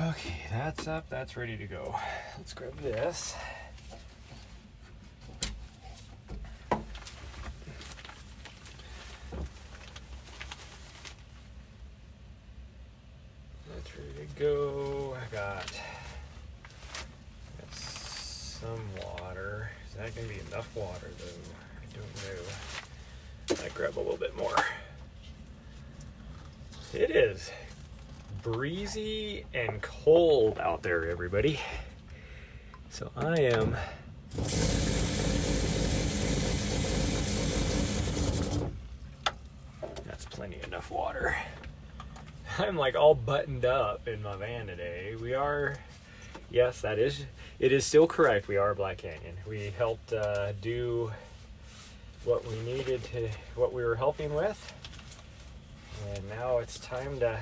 Okay, that's up, that's ready to go. Let's grab this. That's ready to go. I got some water. Is that gonna be enough water though? I don't know. I grab a little bit more. It is breezy and cold out there, everybody. So I am that's plenty enough water. I'm like all buttoned up in my van today. We are, yes, it is still correct. We are Black Canyon. We helped do what we needed to, what we were helping with. And now it's time to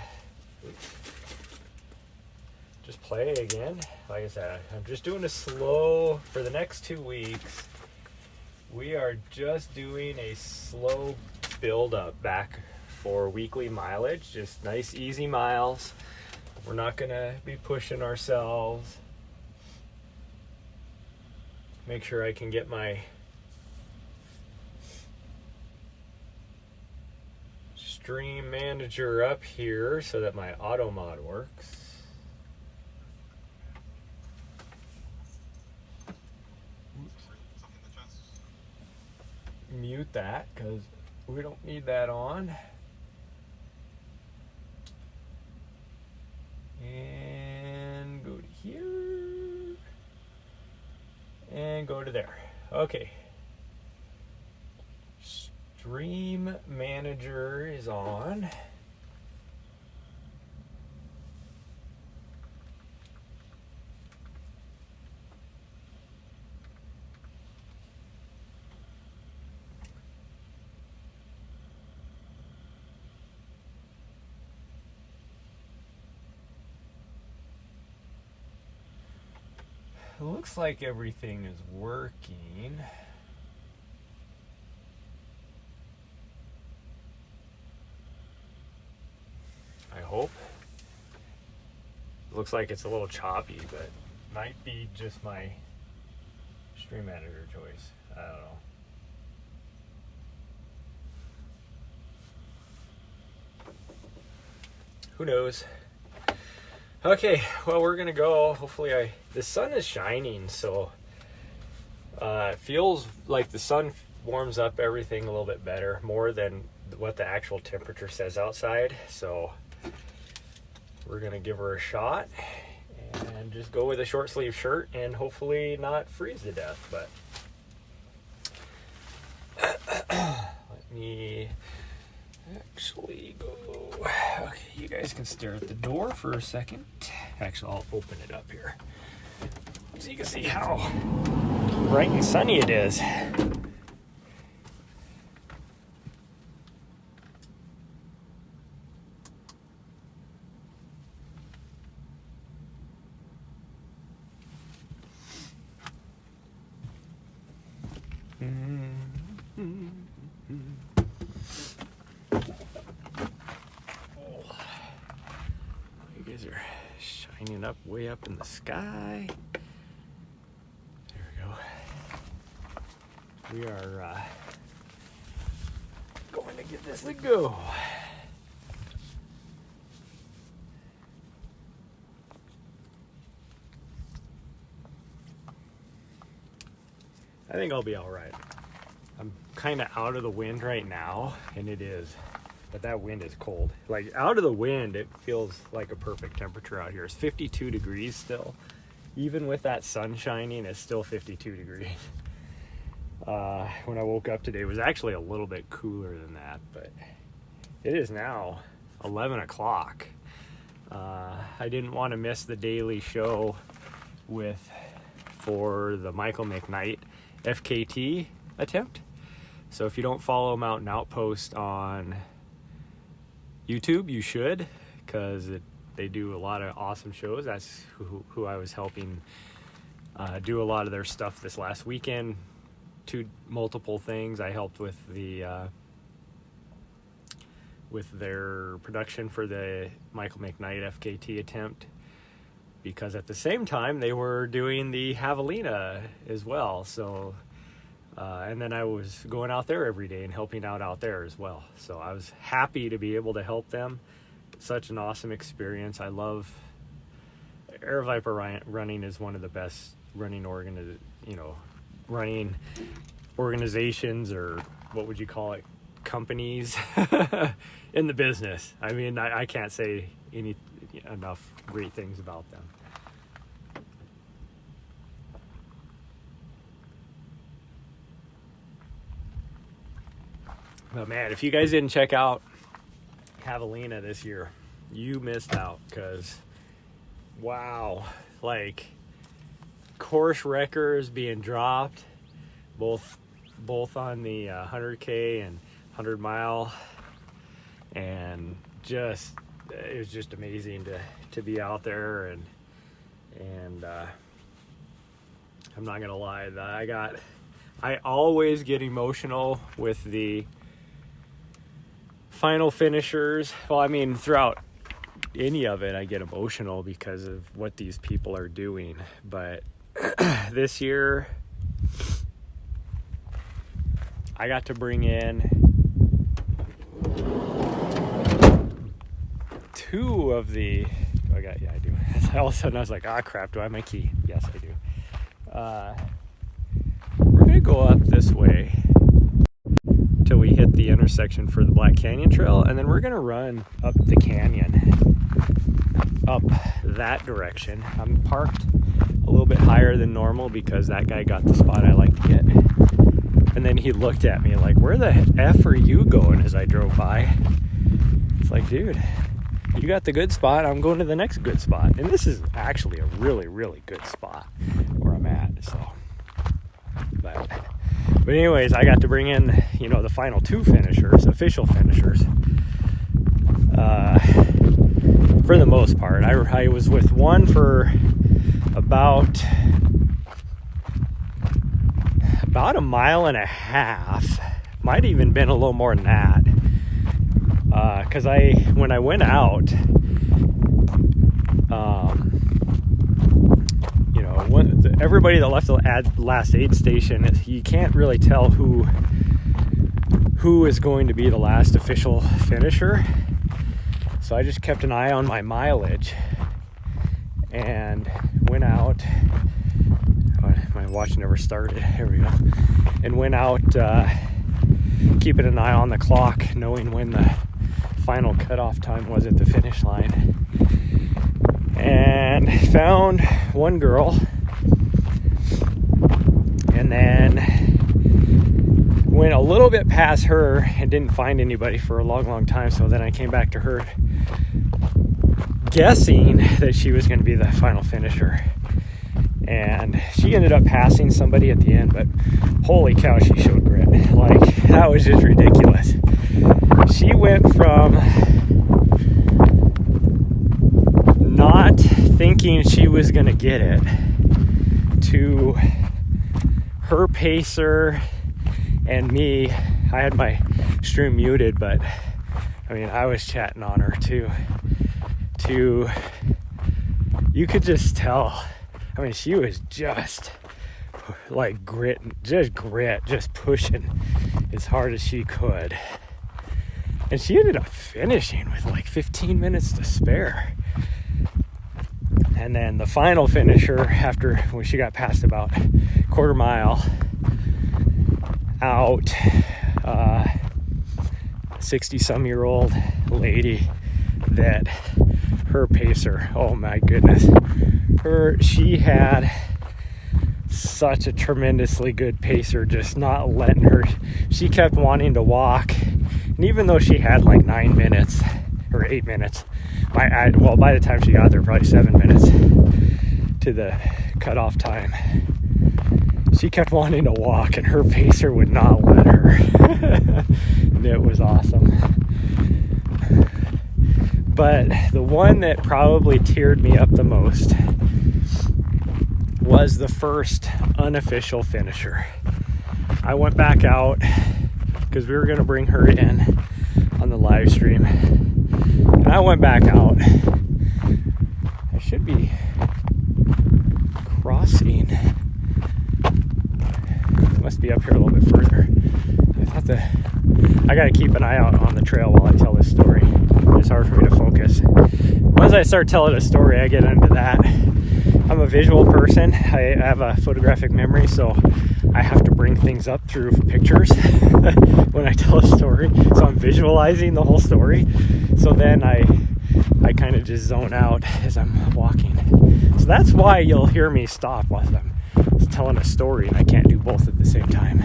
just play again. Like I said, I'm just doing a slow, for the next 2 weeks, we are just doing a slow build up back for weekly mileage. Just nice, easy miles. We're not gonna be pushing ourselves. Make sure I can get my stream manager up here so that my auto mod works. Mute that because we don't need that on. And go to here and go to there. Okay. Stream manager is on. It looks like everything is working. I hope. It looks like it's a little choppy, but might be just my stream manager choice. I don't know. Who knows? Okay, well, we're gonna go. Hopefully the sun is shining, so it feels like the sun warms up everything a little bit better, more than what the actual temperature says outside. So we're gonna give her a shot and just go with a short sleeve shirt and hopefully not freeze to death. But let me actually go. Okay, you guys can stare at the door for a second. Actually, I'll open it up here so you can see how bright and sunny it is. You guys are shining up way up in the sky. There we go. We are going to get this to go. I think I'll be all right. I'm kind of out of the wind right now, and it is, but that wind is cold. Like out of the wind, it feels like a perfect temperature out here. It's 52 degrees still. Even with that sun shining, it's still 52 degrees. When I woke up today, it was actually a little bit cooler than that, but it is now 11 o'clock. I didn't want to miss the daily show for the Michael McKnight FKT attempt. So if you don't follow Mountain Outpost on YouTube, you should, because they do a lot of awesome shows. That's who I was helping do a lot of their stuff this last weekend. Multiple things. I helped with their production for the Michael McKnight FKT attempt. because at the same time they were doing the javelina as well. So and then I was going out there every day and helping out there as well. So I was happy to be able to help them. Such an awesome experience. I love Air Viper running is one of the best running organizations, or what would you call it, companies in the business. I mean, I can't say enough great things about them. But man, if you guys didn't check out Javelina this year, you missed out, because wow, like course records being dropped, both on the 100K and 100 mile, and just it was just amazing to be out there, and I'm not gonna lie, that I always get emotional with the final finishers. Well, I mean, throughout any of it I get emotional because of what these people are doing, but this year I got to bring in two of the I do. All of a sudden I was like, crap, do I have my key? Yes, I do. We're gonna go up this way till we hit the intersection for the Black Canyon Trail, and then we're gonna run up the canyon up that direction. I'm parked a little bit higher than normal because that guy got the spot I like to get, and then he looked at me like, where the F are you going, as I drove by. It's like, dude, you got the good spot, I'm going to the next good spot. And this is actually a really, really good spot where I'm at. So but anyways, I got to bring in, the final two finishers, official finishers. For the most part, I was with one for about a mile and a half. Might even been a little more than that. Because when I went out, everybody that left the last aid station, you can't really tell who is going to be the last official finisher. So I just kept an eye on my mileage and went out. My watch never started. Here we go. And went out, keeping an eye on the clock, knowing when the final cutoff time was at the finish line. And found one girl, and then went a little bit past her and didn't find anybody for a long time. So then I came back to her guessing that she was going to be the final finisher, and she ended up passing somebody at the end. But holy cow, she showed grit. Like, that was just ridiculous. She went from not thinking she was going to get it to her pacer and me. I had my stream muted, but I mean, I was chatting on her too. You could just tell. I mean, she was just like just pushing as hard as she could. And she ended up finishing with like 15 minutes to spare. And then the final finisher, when she got past about quarter mile out, 60-some-year-old lady that her pacer, oh my goodness, she had such a tremendously good pacer, just not letting her. She kept wanting to walk, and even though she had like 9 minutes or 8 minutes, by the time she got there, probably 7 minutes to the cutoff time, she kept wanting to walk, and her pacer would not let her. And it was awesome. But the one that probably teared me up the most was the first unofficial finisher. I went back out because we were going to bring her in on the live stream. And I went back out. should be crossing. It must be up here a little bit further. I gotta keep an eye out on the trail while I tell this story. It's hard for me to focus. Once I start telling a story, I get into that. I'm a visual person. I have a photographic memory, so I have to bring things up through pictures when I tell a story. So I'm visualizing the whole story. So then I kind of just zone out as I'm walking. So that's why you'll hear me stop while I'm telling a story, and I can't do both at the same time.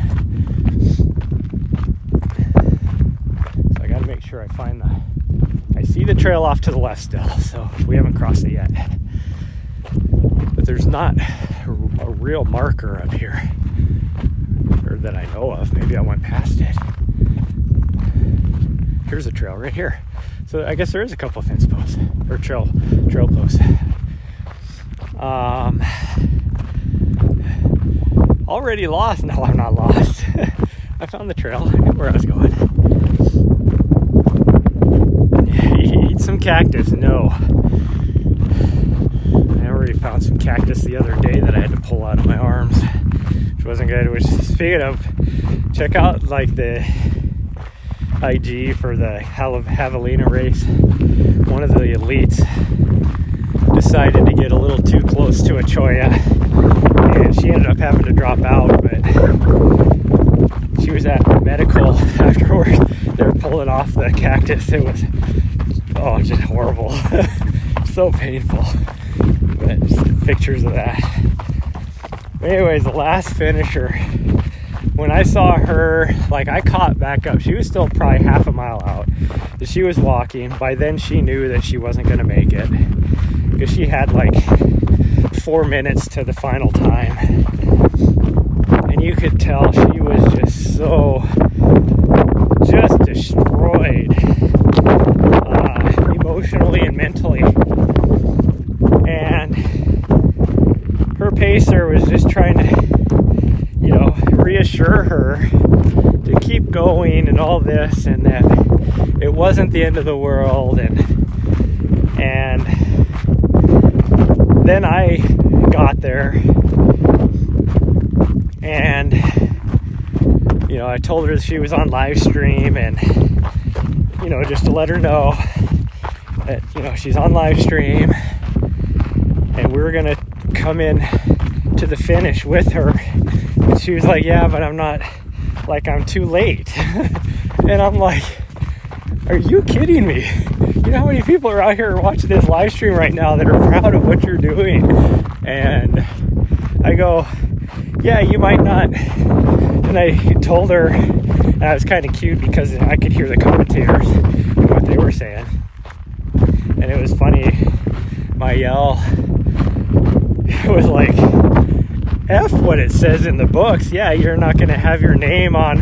So I got to make sure I find I see the trail off to the left still, so we haven't crossed it yet. But there's not a real marker up here, or that I know of. Maybe I went past it. Here's a trail right here. So I guess there is a couple of fence posts, or trail posts. Already lost? No, I'm not lost. I found the trail. I knew where I was going. Eat some cactus? No. I already found some cactus the other day that I had to pull out of my arms, which wasn't good. Which, speaking of, check out like the IG for the javelina race. One of the elites decided to get a little too close to a cholla, and she ended up having to drop out, but she was at medical afterwards. They were pulling off the cactus. It was just horrible. So painful. But just pictures of that. Anyways, the last finisher, when I saw her, like, I caught back up. She was still probably half a mile out. She was walking. By then she knew that she wasn't going to make it, because she had like 4 minutes to the final time. And you could tell she was just destroyed, emotionally and mentally. And her pacer was just trying to, reassure her to keep going and all this, and that it wasn't the end of the world. And then I got there, and I told her that she was on live stream, and just to let her know that she's on live stream, and we're gonna come in to the finish with her. And she was like, yeah, but I'm not, like, I'm too late. And I'm like, are you kidding me? You know how many people are out here watching this live stream right now that are proud of what you're doing? And I go, yeah, you might not. And I told her, and I was kind of cute because I could hear the commentators and what they were saying. And it was funny, my yell, it was like, F what it says in the books. Yeah, you're not going to have your name on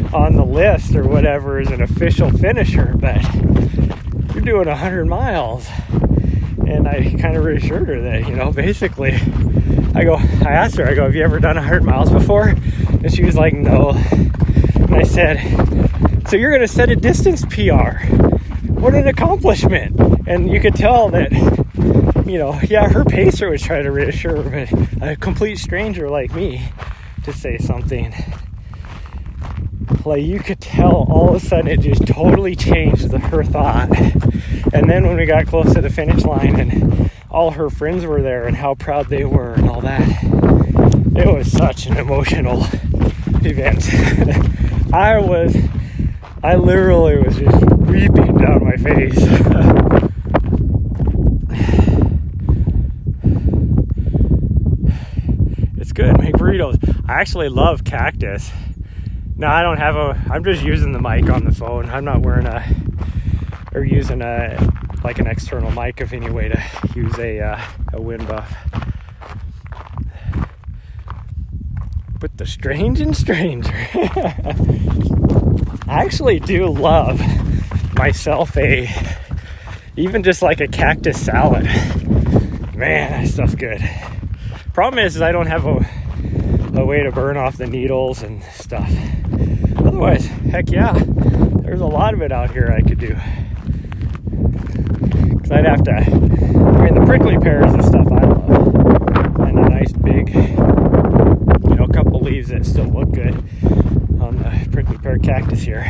the list or whatever as an official finisher, but you're doing 100 miles. And I kind of reassured her that, basically, I asked her, have you ever done 100 miles before? And she was like, no. And I said, so you're going to set a distance PR. What an accomplishment. And you could tell that, her pacer was trying to reassure her, but a complete stranger like me to say something, like, you could tell all of a sudden it just totally changed her thought. And then when we got close to the finish line and all her friends were there and how proud they were and all that, it was such an emotional event. I literally was just weeping down my face. It's good, make burritos. I actually love cactus. No, I don't have I'm just using the mic on the phone. I'm not wearing using an external mic of any way to use a wind buff. But the strange and stranger. I actually do love myself even just like a cactus salad. Man, that stuff's good. Problem is I don't have a way to burn off the needles and stuff. Otherwise, heck yeah, there's a lot of it out here I could do. Because I'd have to, I mean, the prickly pears and stuff I love. And a nice big, you know, couple leaves that still look good on the prickly pear cactus here.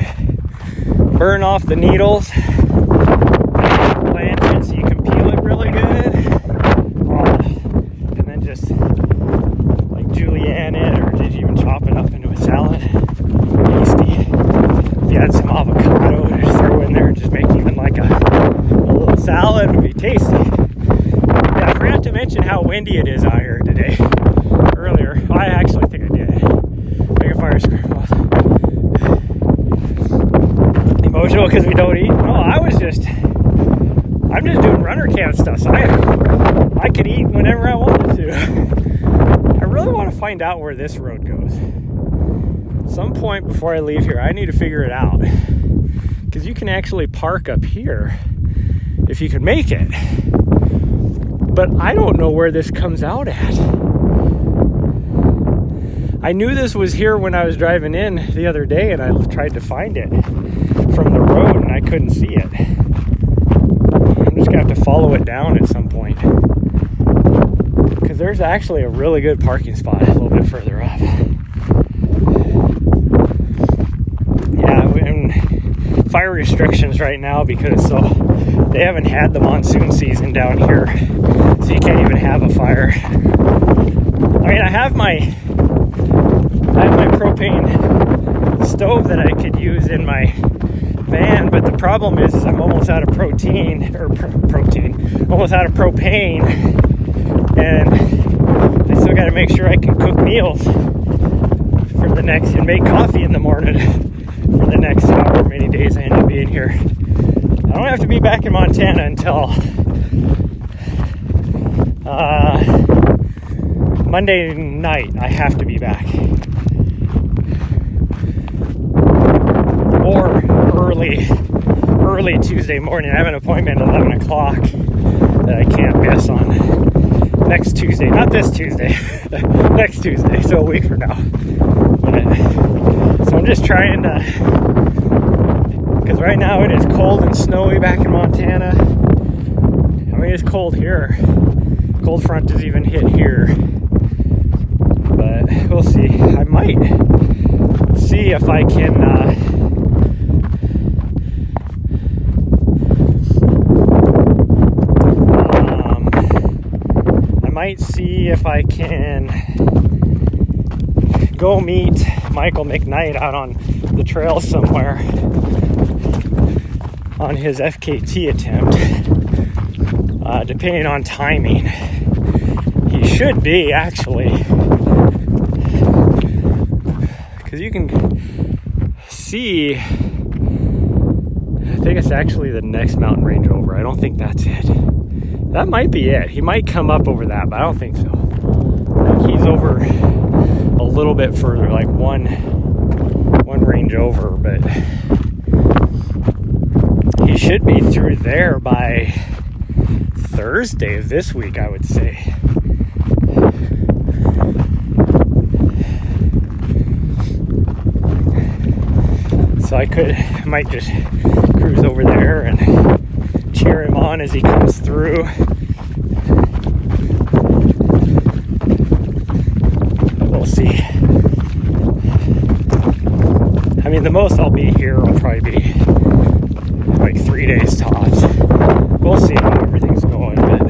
Burn off the needles, blanch it so you can peel it really good. And then just like julienne it, or did you even chop it up into a salad? Tasty. If you had some avocado to just throw in there and just make even like a little salad, would be tasty. Yeah, I forgot to mention how windy it is out here today. Earlier, I actually think I did. Make a fire scramble. Emotional because we don't eat. No, I'm just doing runner camp stuff, so I could eat whenever I wanted to. I really want to find out where this road goes. Some point before I leave here, I need to figure it out, because you can actually park up here if you can make it, but I don't know where this comes out at. I knew this was here when I was driving in the other day, and I tried to find it from the road and I couldn't see it. I'm just gonna have to follow it down at some point, because there's actually a really good parking spot a little bit further up. Fire restrictions right now because they haven't had the monsoon season down here, so you can't even have a fire. I mean, I have my propane stove that I could use in my van, but the problem is I'm almost out of almost out of propane, and I still got to make sure I can cook meals for the next and make coffee in the morning for the next however many days I end up being here. I don't have to be back in Montana until Monday night. I have to be back, or early Tuesday morning. I have an appointment at 11 o'clock that I can't miss on next Tuesday. Not this Tuesday, next Tuesday, so a week from now. So I'm just trying to, because right now it is cold and snowy back in Montana. I mean, it's cold here. Cold front has even hit here. But we'll see. I might see if I can go meet Michael McKnight out on the trail somewhere on his FKT attempt, depending on timing. He should be, actually, because you can see, I think it's actually the next mountain range over. I don't think that's it. That might be it. He might come up over that, but I don't think so. I think he's over a little bit further, like one range over, but he should be through there by Thursday of this week, I would say. So I might just cruise over there and cheer him on as he comes through. We'll see. I mean, the most I'll be here will probably be like 3 days tops. We'll see how everything's going, but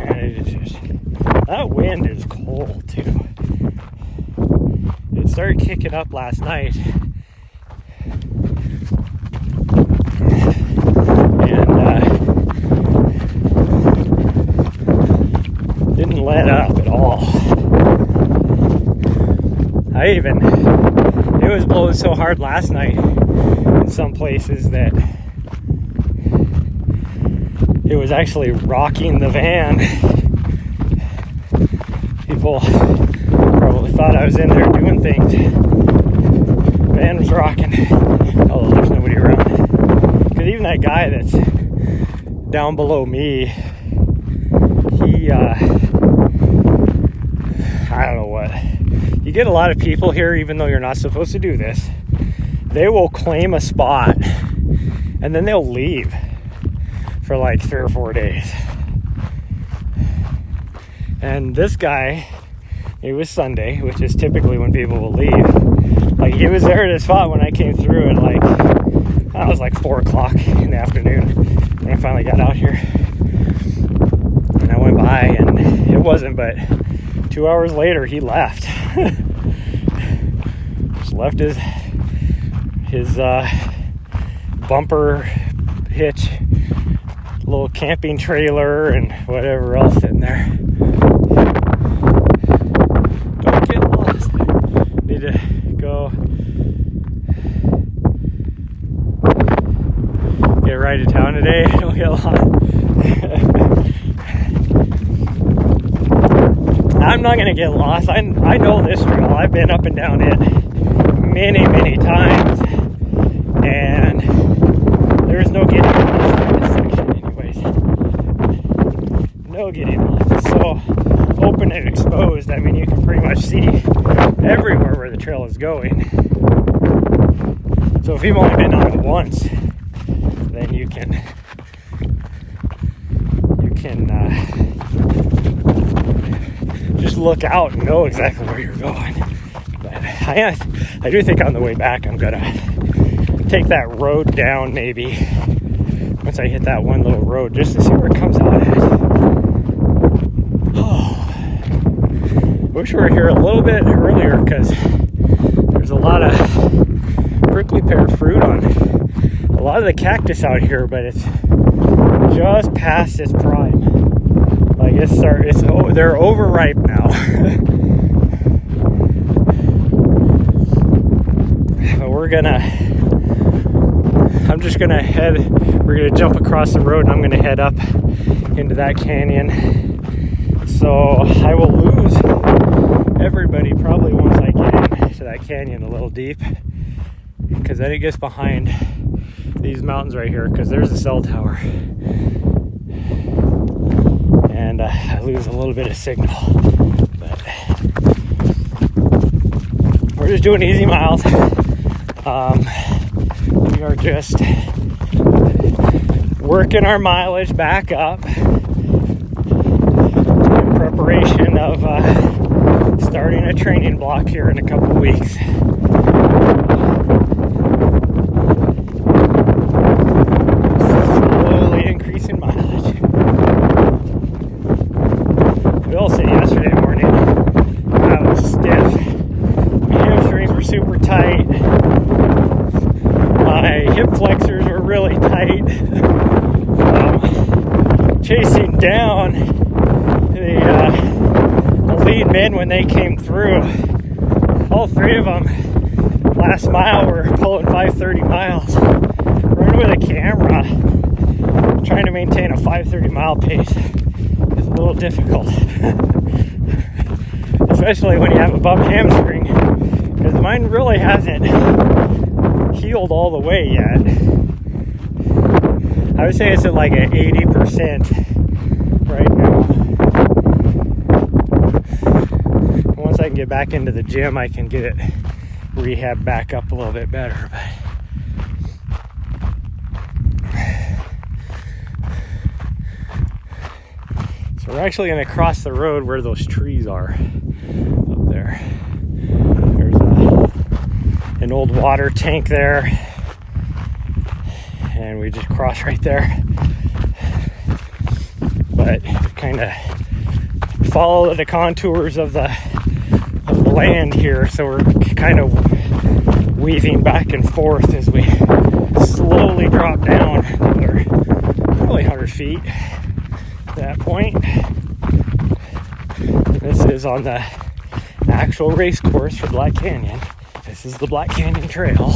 and it's just, that wind is cold too. It started kicking up last night, and didn't let up at all. It was blowing so hard last night in some places that it was actually rocking the van. People probably thought I was in there doing things. The van was rocking, although there's nobody around. Because even that guy that's down below me, he, I don't know what. You get a lot of people here, even though you're not supposed to do this. They will claim a spot and then they'll leave for like 3 or 4 days. And this guy, it was Sunday, which is typically when people will leave. Like, he was there at his spot when I came through at like, I was like 4 o'clock in the afternoon when I finally got out here. And I went by and it wasn't but 2 hours later he left. Just left his bumper hitch, little camping trailer, and whatever else in there. Don't get lost. Need to go get a ride to town today. Don't get lost. I'm not gonna get lost. I know this trail. I've been up and down it many times, and there's no getting lost in this section anyways. No getting lost. It's so open and exposed. I mean, you can pretty much see everywhere where the trail is going. So if you've only been on it once, then you can just look out and know exactly where you're going. But I do think on the way back I'm gonna take that road down, maybe once I hit that one little road, just to see where it comes out at. Oh, wish we were here a little bit earlier, because there's a lot of prickly pear fruit on a lot of the cactus out here, but it's just past its prime. Like they're overripe now. But we're gonna jump across the road and I'm gonna head up into that canyon. So I will lose everybody probably once I get into that canyon a little deep, because then it gets behind these mountains right here, because there's a cell tower. And I lose a little bit of signal. But we're just doing easy miles. We are just working our mileage back up in preparation of starting a training block here in a couple weeks. Slowly increasing mileage. I will say yesterday morning I was stiff. My hamstrings were super tight. My hip flexors were really tight. Chasing down the lead men when they came through. All 3 of them last mile were pulling 5:30 miles. Running with a camera, trying to maintain a 5:30 mile pace is a little difficult. Especially when you have a bum hamstring, because mine really hasn't healed all the way yet. I would say it's at like an 80% right now. Once I can get back into the gym, I can get it rehab back up a little bit better. So we're actually going to cross the road where those trees are up there. There's an old water tank there, and we just cross right there. But kind of follow the contours of the land here, so we're kind of weaving back and forth as we slowly drop down another probably 100 feet at that point. This is on the actual race course for Black Canyon. This is the Black Canyon Trail.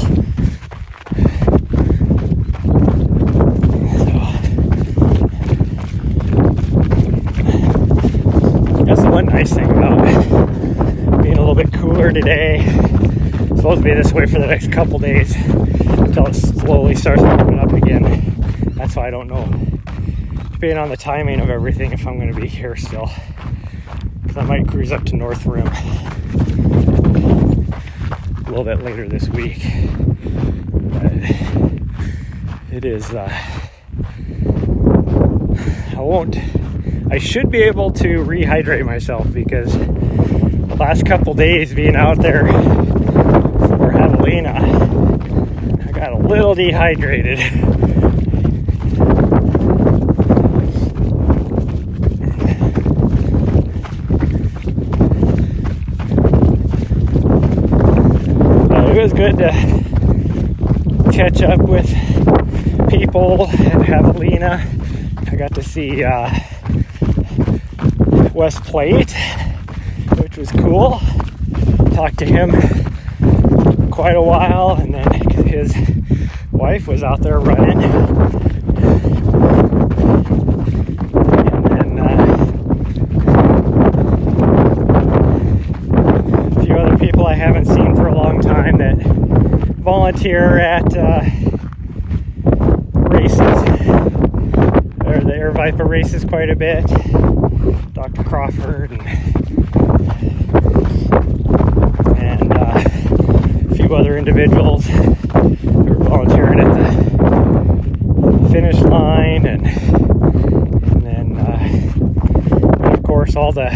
That's the one nice thing about being a little bit cooler today. It's supposed to be this way for the next couple days until it slowly starts warming up again. That's why I don't know, depending on the timing of everything, if I'm going to be here still. I might cruise up to North Rim a little bit later this week. But it is, I should be able to rehydrate myself, because the last couple days being out there for javelina, I got a little dehydrated. It was good to catch up with people at javelina. I got to see West Plate, which was cool. Talked to him quite a while, and then his wife was out there running. And then a few other people I haven't seen for a long time that volunteer at races, or the Air Viper races quite a bit. Dr. Crawford and a few other individuals who were volunteering at the finish line, and then of course all the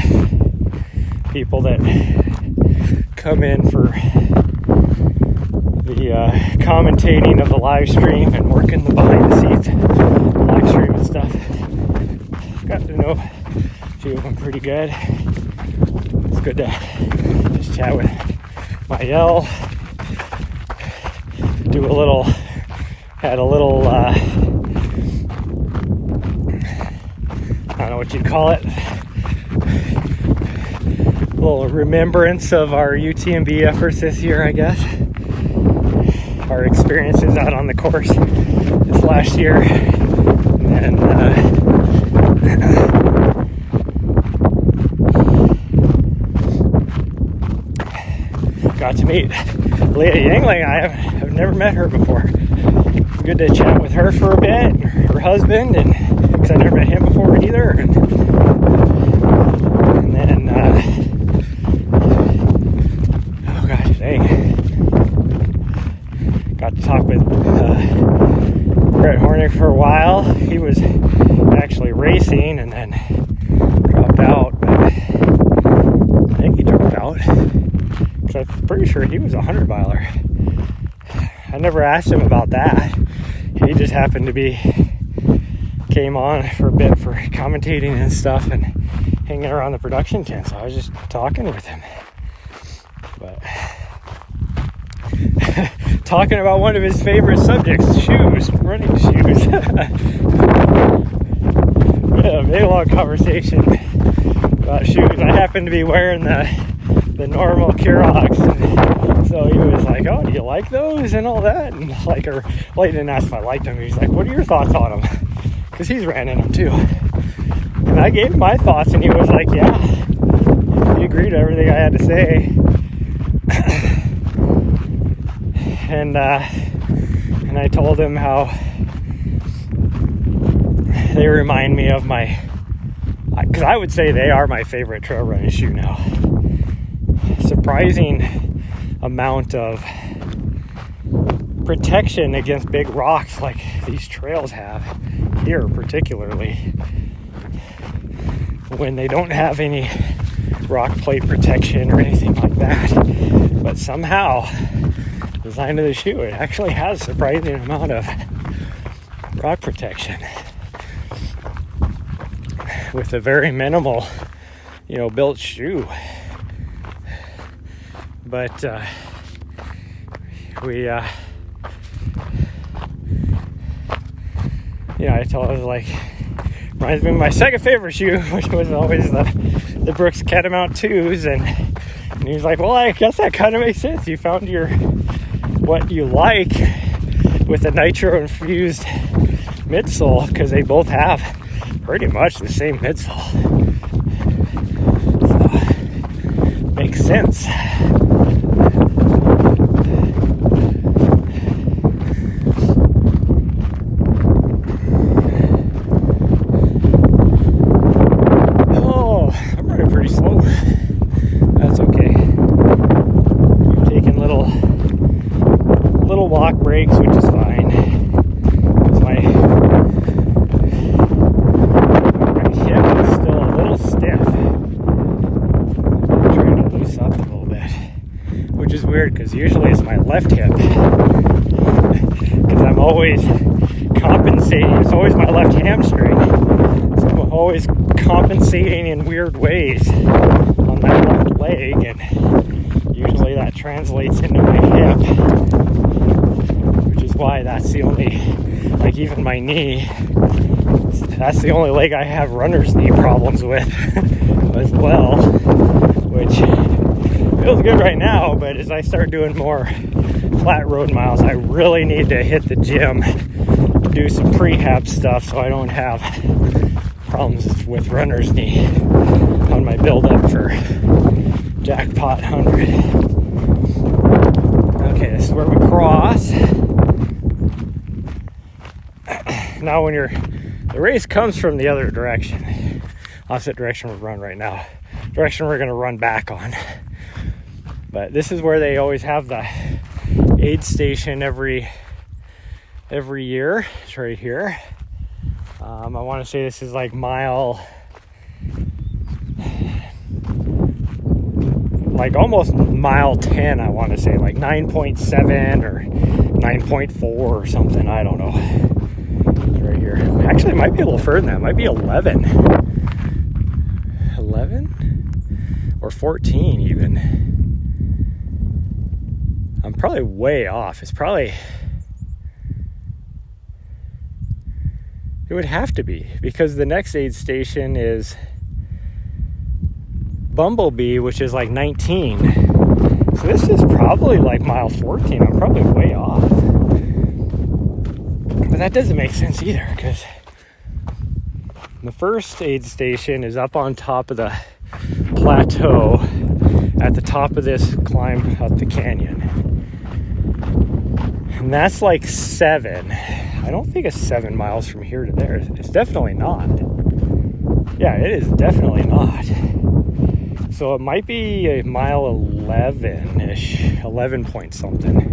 people that come in for the commentating of the live stream and working the behind the scenes live stream and stuff. Got to know a few of them pretty good. It's good to just chat with Mael, had a little I don't know what you'd call it, a little remembrance of our UTMB efforts this year, I guess. Our experiences out on the course this last year, and got to meet Leah Yangling. I've never met her before. Good to chat with her for a bit, and her husband, and because I never met him before either. And then, oh gosh, dang. Got to talk with Brett Hornick for a while. He was actually racing and then dropped out. But I think he dropped out because I'm pretty sure he was a 100 miler. I never asked him about that. He just happened to came on for a bit for commentating and stuff and hanging around the production tent. So I was just talking with him. But talking about one of his favorite subjects, shoes, running shoes. We had a very long conversation about shoes. I happened to be wearing the normal Kuroks, and so he was like, "Oh, do you like those?" and all that, and well, he didn't ask if I liked them. He's like, "What are your thoughts on them?" Because he's ran in them too. And I gave him my thoughts, and he was like, "Yeah," he agreed to everything I had to say. And I told him how they remind me of because I would say they are my favorite trail running shoe now. Surprising amount of protection against big rocks like these trails have here, particularly when they don't have any rock plate protection or anything like that. But somehow, design of the shoe, it actually has a surprising amount of rock protection with a very minimal, built shoe. But I told him, reminds me of my second favorite shoe, which was always the Brooks Catamount 2s, and he was like, well, I guess that kind of makes sense. You found what you like with the nitro infused midsole, because they both have pretty much the same midsole. So, makes sense. slow. That's okay. We're taking little walk breaks, which is fine. Because my hip is still a little stiff. I'm trying to loose up a little bit, which is weird because usually it's my left hip. Because I'm always compensating. It's always my left hamstring. So I'm always compensating in weird ways on that left leg, and usually that translates into my hip, which is why that's the only, like even my knee, that's the only leg I have runner's knee problems with as well, which feels good right now, but as I start doing more flat road miles, I really need to hit the gym, do some prehab stuff so I don't have problems with runner's knee on my build up for Jackpot 100. Okay, this is where we cross. Now when the race comes from the other direction, opposite direction we run right now, direction we're going to run back on. But this is where they always have the aid station every year. It's right here. I want to say this is like almost mile 10, I want to say, like 9.7 or 9.4 or something, I don't know. It's right here. Actually, it might be a little further than that. It might be 11 or 14 even. I'm probably way off. It would have to be, because the next aid station is Bumblebee, which is like 19. So this is probably like mile 14. I'm probably way off. But that doesn't make sense either, because the first aid station is up on top of the plateau at the top of this climb up the canyon. And that's like 7. I don't think it's 7 miles from here to there. It's definitely not. Yeah, it is definitely not. So it might be a mile 11-ish, 11 point something.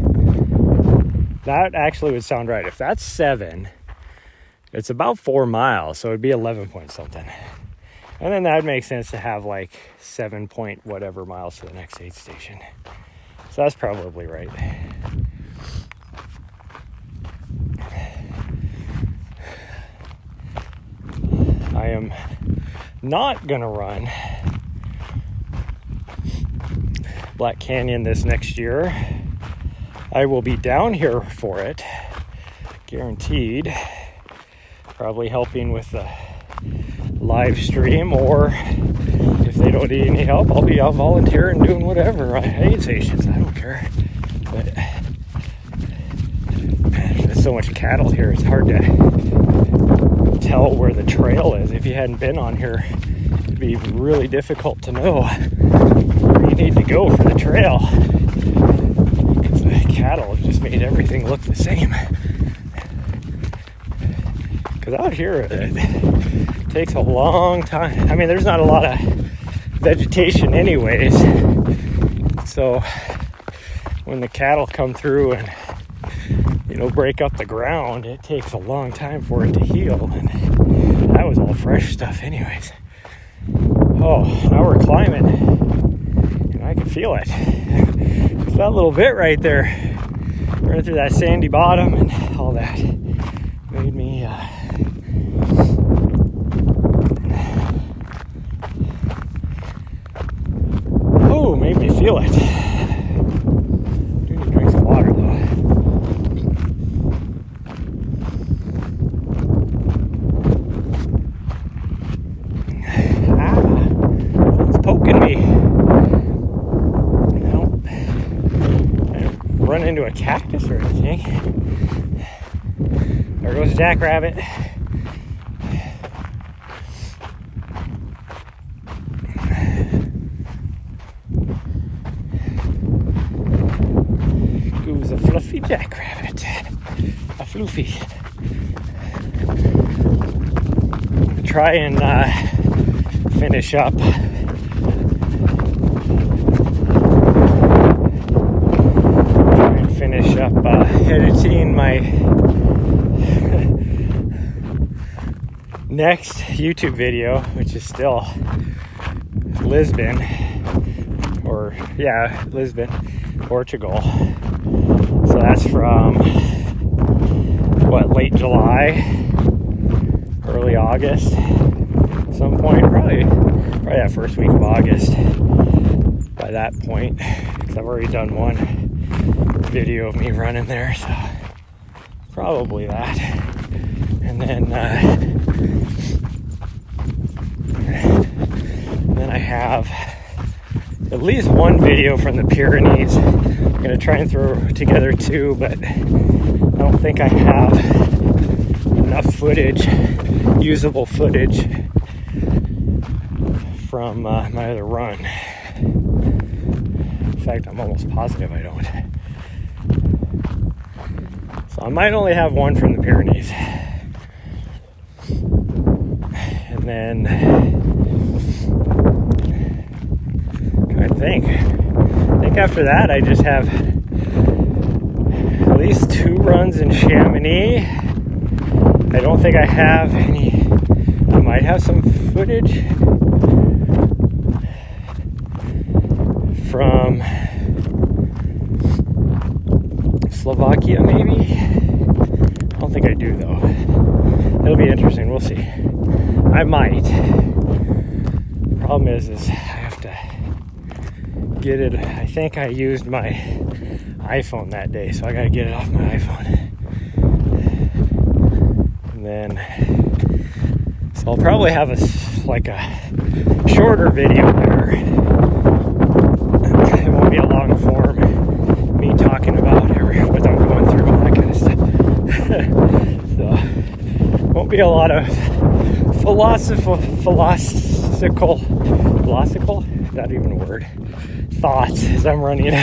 That actually would sound right. If that's 7, it's about 4 miles, so it'd be 11 point something. And then that would make sense to have like 7 point whatever miles to the next aid station. So that's probably right. I am not gonna run Black Canyon this next year. I will be down here for it, guaranteed. Probably helping with the live stream, or if they don't need any help, I'll be out volunteering doing whatever at aid stations. I don't care. But there's so much cattle here, it's hard to tell where the trail is. If you hadn't been on here, it'd be really difficult to know where you need to go for the trail, because the cattle have just made everything look the same. Because out here it takes a long time. I mean, there's not a lot of vegetation anyways, so when the cattle come through and break up the ground, it takes a long time for it to heal, and that was all fresh stuff anyways. Oh, now we're climbing, and I can feel it. It's that little bit right there, right through that sandy bottom and all that, made me made me feel it. Do need to drink some water though. Poking me. I don't run into a cactus or anything. There goes a jackrabbit. Goes a fluffy jackrabbit. A floofy. Try and finish up next YouTube video, which is still Lisbon, Lisbon, Portugal. So that's from late July, early August, some point, probably that first week of August. By that point, because I've already done one video of me running there, so probably that. And then I have at least one video from the Pyrenees. I'm gonna try and throw together two, but I don't think I have enough footage, usable footage from my other run. In fact, I'm almost positive I don't. So I might only have one from the Pyrenees. And then I think after that I just have at least 2 runs in Chamonix. I don't think I have any. I might have some footage from Slovakia, maybe. I don't think I do though. It'll be interesting. We'll see. I might. Problem is I have to get it. I think I used my iPhone that day, so I gotta get it off my iPhone. And then, so I'll probably have a shorter video there. It won't be a long form, me talking about what I'm going through, all that kind of stuff. So, won't be a lot of philosophical, not even a word, thoughts as I'm running.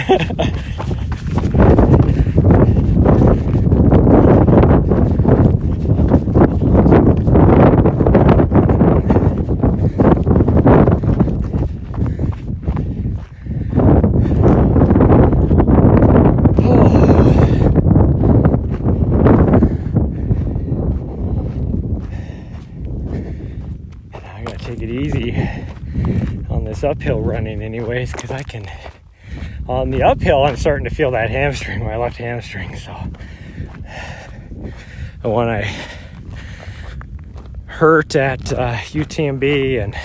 Take it easy on this uphill running anyways, because on the uphill I'm starting to feel that hamstring, my left hamstring. So when I hurt at UTMB and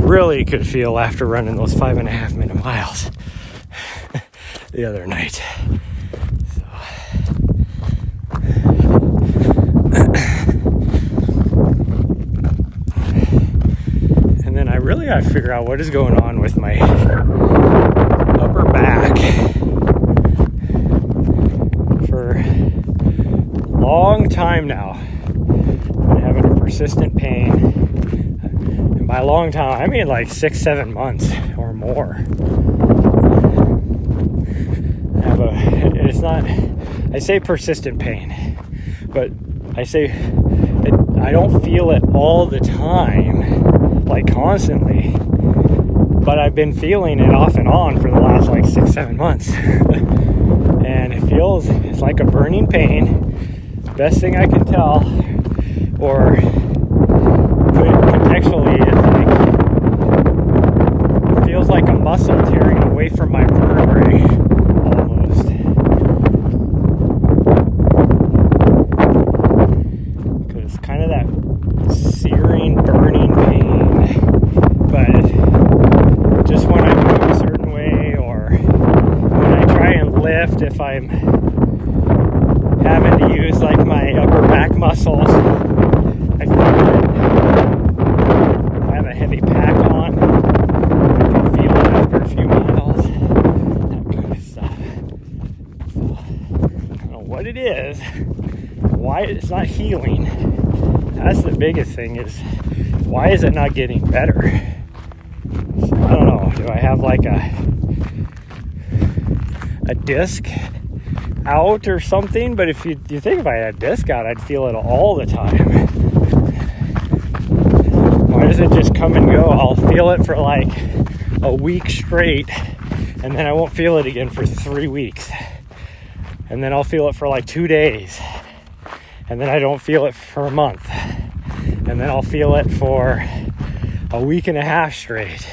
really could feel after running those 5.5 minute miles the other night. I figure out what is going on with my upper back. For a long time now, I'm having a persistent pain. And by a long time, I mean like 6-7 months or more. I say persistent pain, but I say I don't feel it all the time, like constantly, but I've been feeling it off and on for the last 6-7 months. And it's like a burning pain. Best thing I can tell, or put it contextually, is it feels like a muscle tearing away from my vertebrae almost. Because it's kind of that searing, burning pain. But just when I move a certain way, or when I try and lift, if I'm having to use my upper back muscles, I feel it. I have a heavy pack on, I can feel it after a few miles, that kind of stuff. So, I don't know what it is, why it's not healing. That's the biggest thing, is why is it not getting better? So, I don't know, do I have a disc out or something? But if you think if I had a disc out, I'd feel it all the time. Why does it just come and go? I'll feel it for a week straight, and then I won't feel it again for 3 weeks, and then I'll feel it for 2 days, and then I don't feel it for a month, and then I'll feel it for a week and a half straight,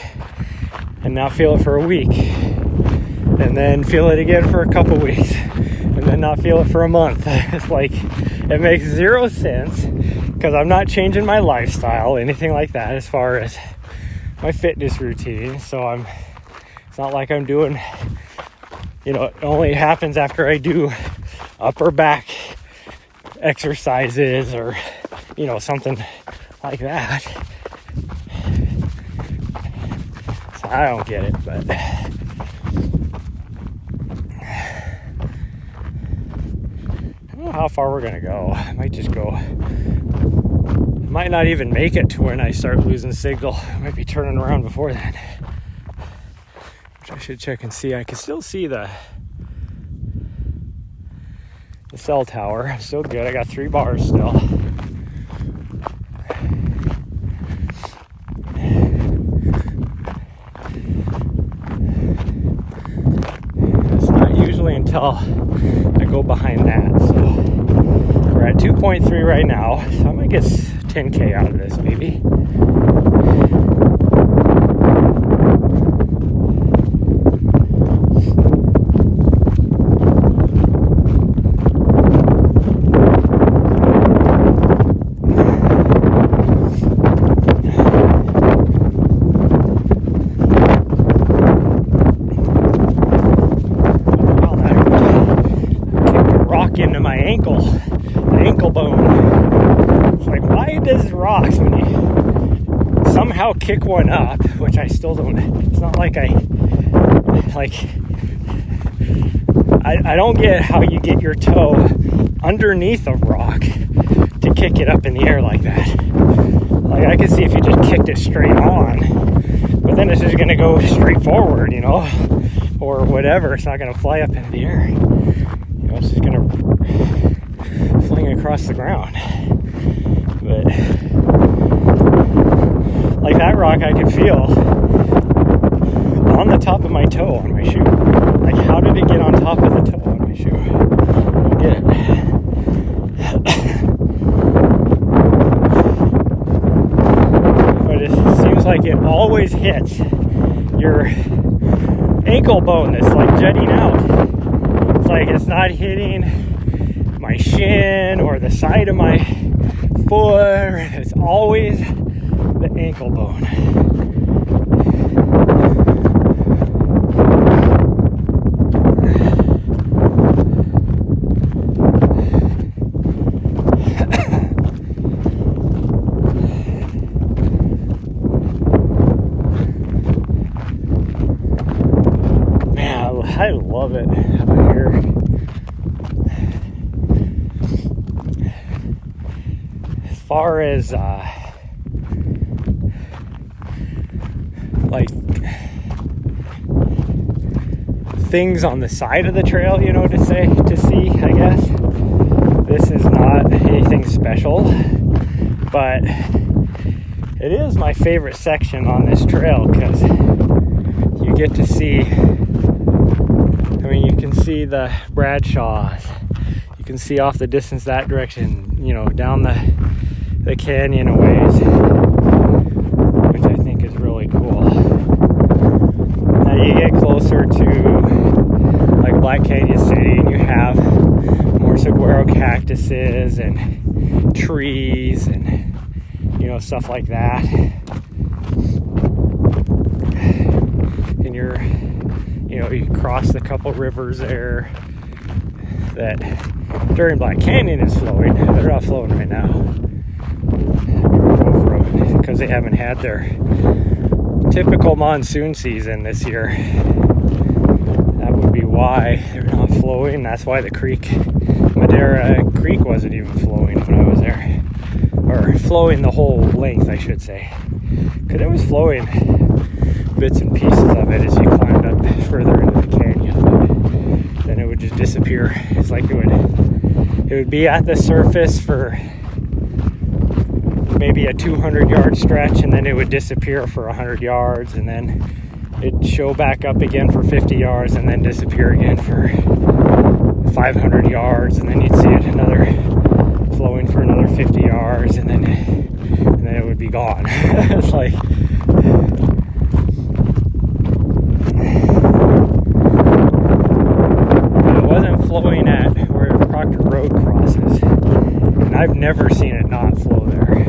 and not feel it for a week, and then feel it again for a couple weeks, and then not feel it for a month. It's like, it makes zero sense, because I'm not changing my lifestyle, anything like that, as far as my fitness routine. So it's not like I'm doing, it only happens after I do upper back exercises or, something like that. So I don't get it, but I don't know how far we're gonna go. I might just go. I might not even make it to when I start losing signal. I might be turning around before then. Which I should check and see. I can still see the cell tower. Still good. I got 3 bars still. It's not usually until I go behind that. So we're at 2.3 right now. So I might get 10K out of this maybe. Into my ankle bone. It's like, why does rocks, when you somehow kick one up, which I still don't, it's not like I don't get how you get your toe underneath a rock to kick it up in the air like that. Like, I can see if you just kicked it straight on, but then it's just gonna go straight forward, or whatever. It's not gonna fly up into the air. It's just gonna fling across the ground. But like that rock, I could feel on the top of my toe on my shoe. Like, how did it get on top of the toe on my shoe? I don't get it. But it seems like it always hits your ankle bone that's like jutting out. It's like it's not hitting my shin or the side of my foot. It's always the ankle bone. Man, I love it out here. As far as like things on the side of the trail, to see, I guess this is not anything special, but it is my favorite section on this trail because you get to see, you can see the Bradshaws, you can see off the distance that direction, down the canyon a ways, which I think is really cool. Now you get closer to like Black Canyon City and you have more saguaro cactuses and trees and stuff like that, and you cross the couple rivers there that during Black Canyon is flowing. They're not flowing right now because they haven't had their typical monsoon season this year. That would be why they're not flowing. That's why the Madera Creek wasn't even flowing when I was there, or flowing the whole length, I should say, because it was flowing bits and pieces of it as you climbed up further into the canyon, but then it would just disappear. It's like it would be at the surface for maybe a 200-yard stretch, and then it would disappear for 100 yards, and then it'd show back up again for 50 yards, and then disappear again for 500 yards, and then you'd see it another flowing for another 50 yards, and then it would be gone. It's like, it wasn't flowing at where Proctor Road crosses, and I've never seen it not flow there.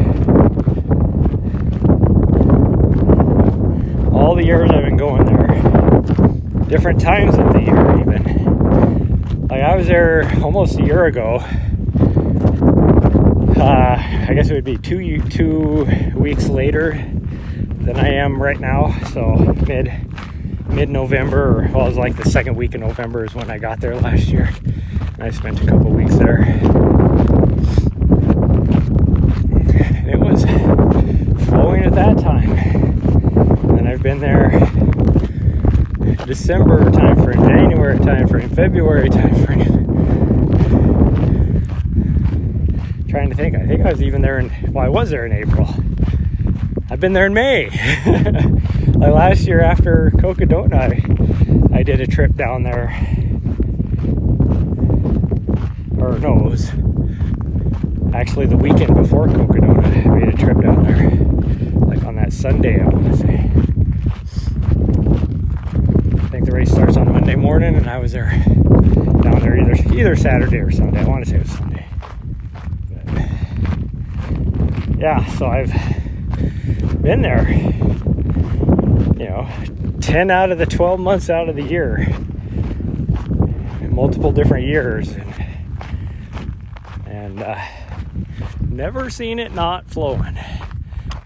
All the years I've been going there, different times of the year even. Like, I was there almost a year ago. I guess it would be 2 weeks later than I am right now. So mid-November, or well, it was like the second week of November is when I got there last year. And I spent a couple weeks there. And it was flowing at that time. And I've been there December time frame, January time frame, February time frame. Trying to think. I think I was even there I was there in April. I've been there in May. Like last year after Cocodona, I did a trip down there. Or no, it was actually the weekend before Cocodona. I made a trip down there. Like on that Sunday, I want to say. I think the race starts on Monday morning, and I was there down there either Saturday or Sunday. I want to say it was Sunday. But, yeah, so I've been there, 10 out of the 12 months out of the year, in multiple different years, and never seen it not flowing.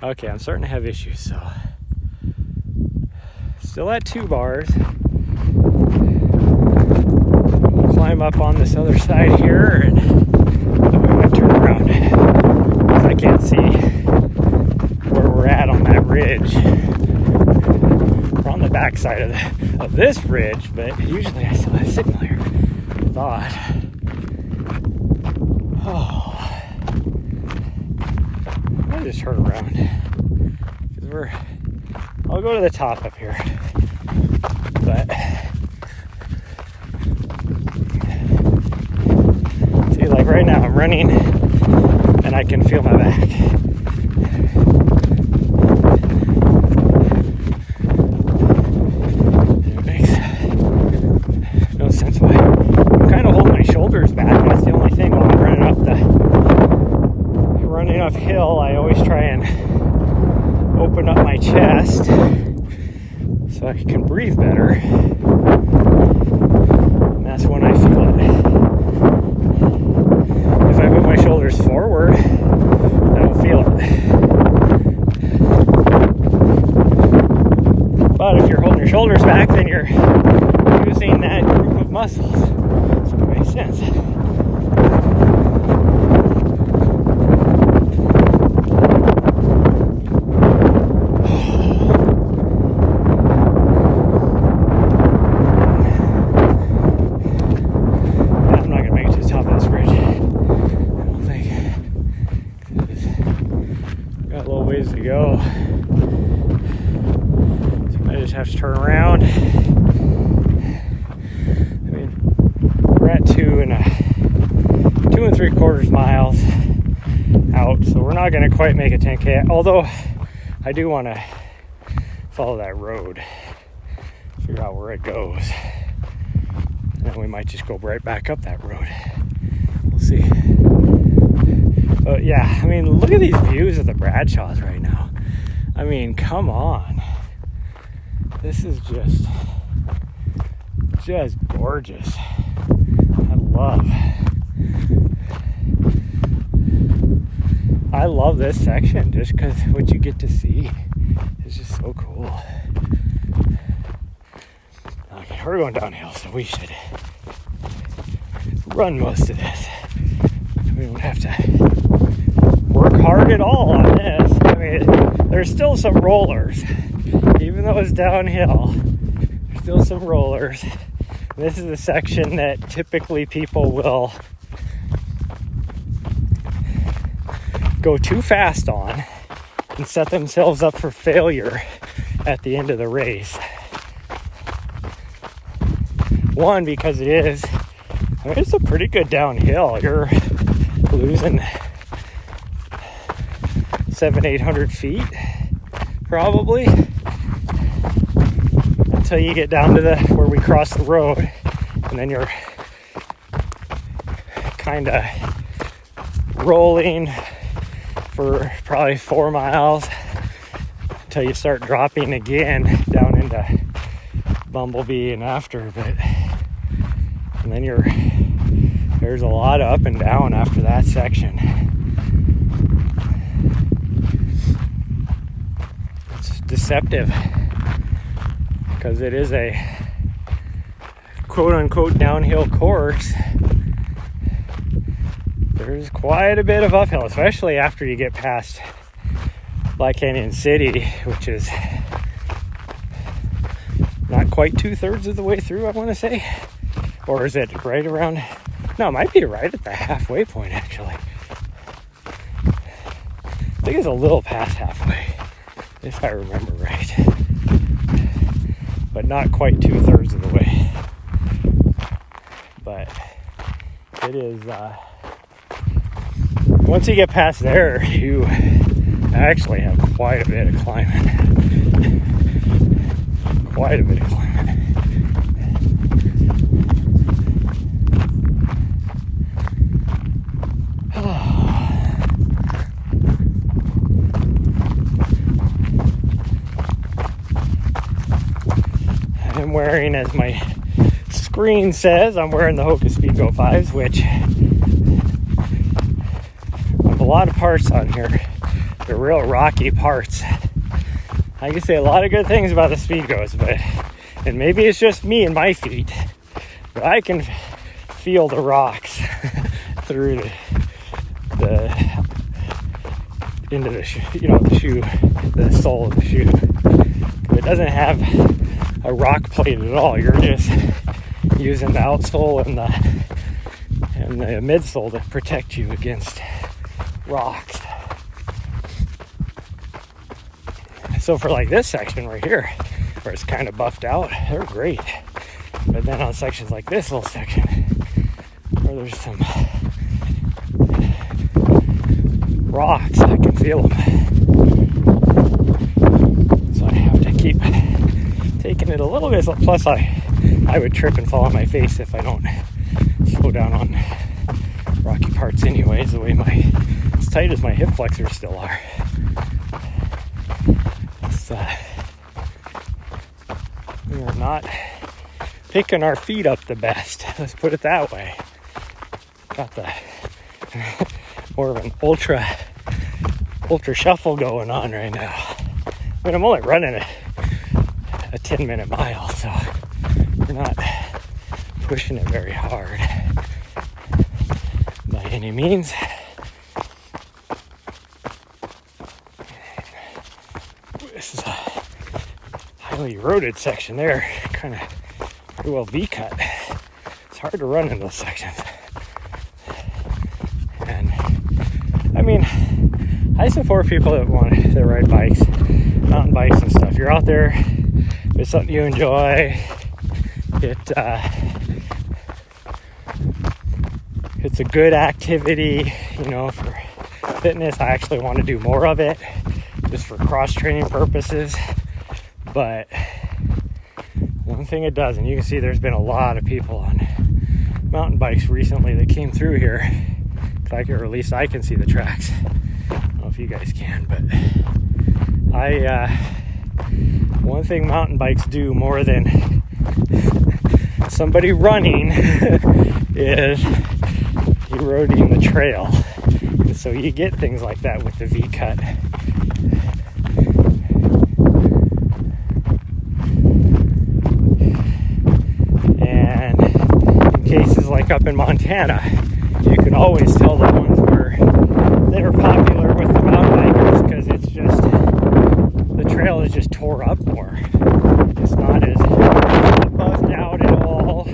Okay, I'm starting to have issues, so still at 2 bars. We'll climb up on this other side here, and then we're going to turn around because I can't see where we're at on that ridge. We're on the back side of this ridge, but usually I still have a signal here. Thought. Oh. I'll just turn around. Because I'll go to the top up here. But see, like right now I'm running and I can feel my back. It makes no sense why. I'm kind of holding my shoulders back. That's the only thing while I'm running uphill. I always try and open up my chest so I can breathe better. And that's when I feel it. If I put my shoulders forward, I don't feel it. But if you're holding your shoulders back, then you're using that group of muscles. So it makes sense. To go. So I just have to turn around. I mean, we're at 2 3/4 miles out, so we're not going to quite make a 10K. Although I do want to follow that road, figure out where it goes, and then we might just go right back up that road. We'll see. But yeah, I mean, look at these views of the Bradshaws right now. I mean, come on. This is just gorgeous. I love this section just because what you get to see is just so cool. Okay, we're going downhill, so we should run most of this. We don't have to work hard at all on this. I mean, there's still some rollers. Even though it's downhill, there's still some rollers. And this is the section that typically people will go too fast on and set themselves up for failure at the end of the race. One, because it's a pretty good downhill. losing 700-800 feet probably until you get down to where we cross the road, and then you're kind of rolling for probably 4 miles until you start dropping again down into Bumblebee and after. And then there's a lot of up and down after that section. It's deceptive because it is a quote-unquote downhill course. There's quite a bit of uphill, especially after you get past Black Canyon City, which is not quite 2/3 of the way through, I want to say. Or is it right around? No, it might be right at the halfway point, actually. I think it's a little past halfway, if I remember right. But not quite 2/3 of the way. But it is, once you get past there, you actually have quite a bit of climbing. Quite a bit of climbing. I'm wearing, as my screen says, I'm wearing the Hoka Speedgo 5s, which have a lot of parts on here. They're real rocky parts. I can say a lot of good things about the Speedgos, and maybe it's just me and my feet, but I can feel the rocks through into the shoe, the shoe, the sole of the shoe. It doesn't have a rock plate at all. You're just using the outsole and the midsole to protect you against rocks. So for like this section right here, where it's kind of buffed out, they're great. But then on sections like this little section, where there's some rocks, I can feel them. So I have to keep taking it a little bit. Plus I would trip and fall on my face if I don't slow down on rocky parts anyways, the way as tight as my hip flexors still are. We are not picking our feet up the best. Let's put it that way. Got the more of an ultra shuffle going on right now. I mean, I'm only running a 10-minute mile, so we're not pushing it very hard by any means. This is a highly eroded section there, kind of pretty well V-cut. It's hard to run in those sections. And I mean, I support people that ride bikes, mountain bikes and stuff. You're out there, it's something you enjoy. It's a good activity, for fitness. I actually want to do more of it, just for cross-training purposes. But one thing it does, and you can see there's been a lot of people on mountain bikes recently that came through here, or at least I can see the tracks. I don't know if you guys can, but one thing mountain bikes do more than somebody running is eroding the trail. And so you get things like that with the V-cut. And in cases like up in Montana, you can always tell the ones where they're popular with the mountain bikers, because it's just, the trail is just tore up more. It's not as buffed out at all.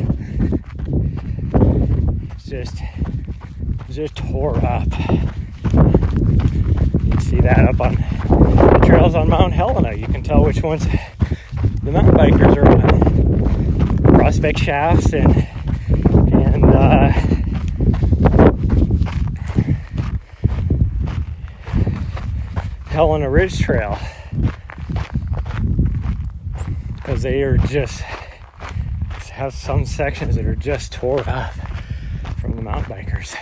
It's just tore up. You see that up on the trails on Mount Helena. You can tell which ones the mountain bikers are on. Prospect shafts and Helena Ridge Trail, because they are just have some sections that are just tore up from the mountain bikers.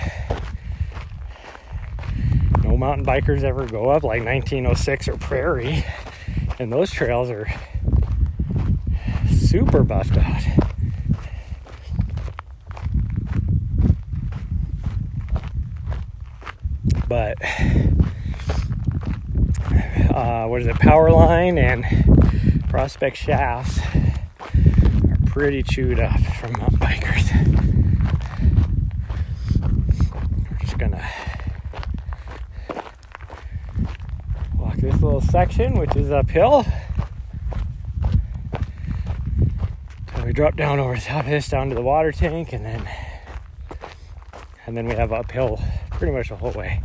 No mountain bikers ever go up like 1906 or Prairie, and those trails are super buffed out. But what is it, Powerline and Prospect shafts are pretty chewed up from mountain bikers. We're just gonna walk this little section, which is uphill, till we drop down over the top of this down to the water tank, and then we have uphill pretty much the whole way.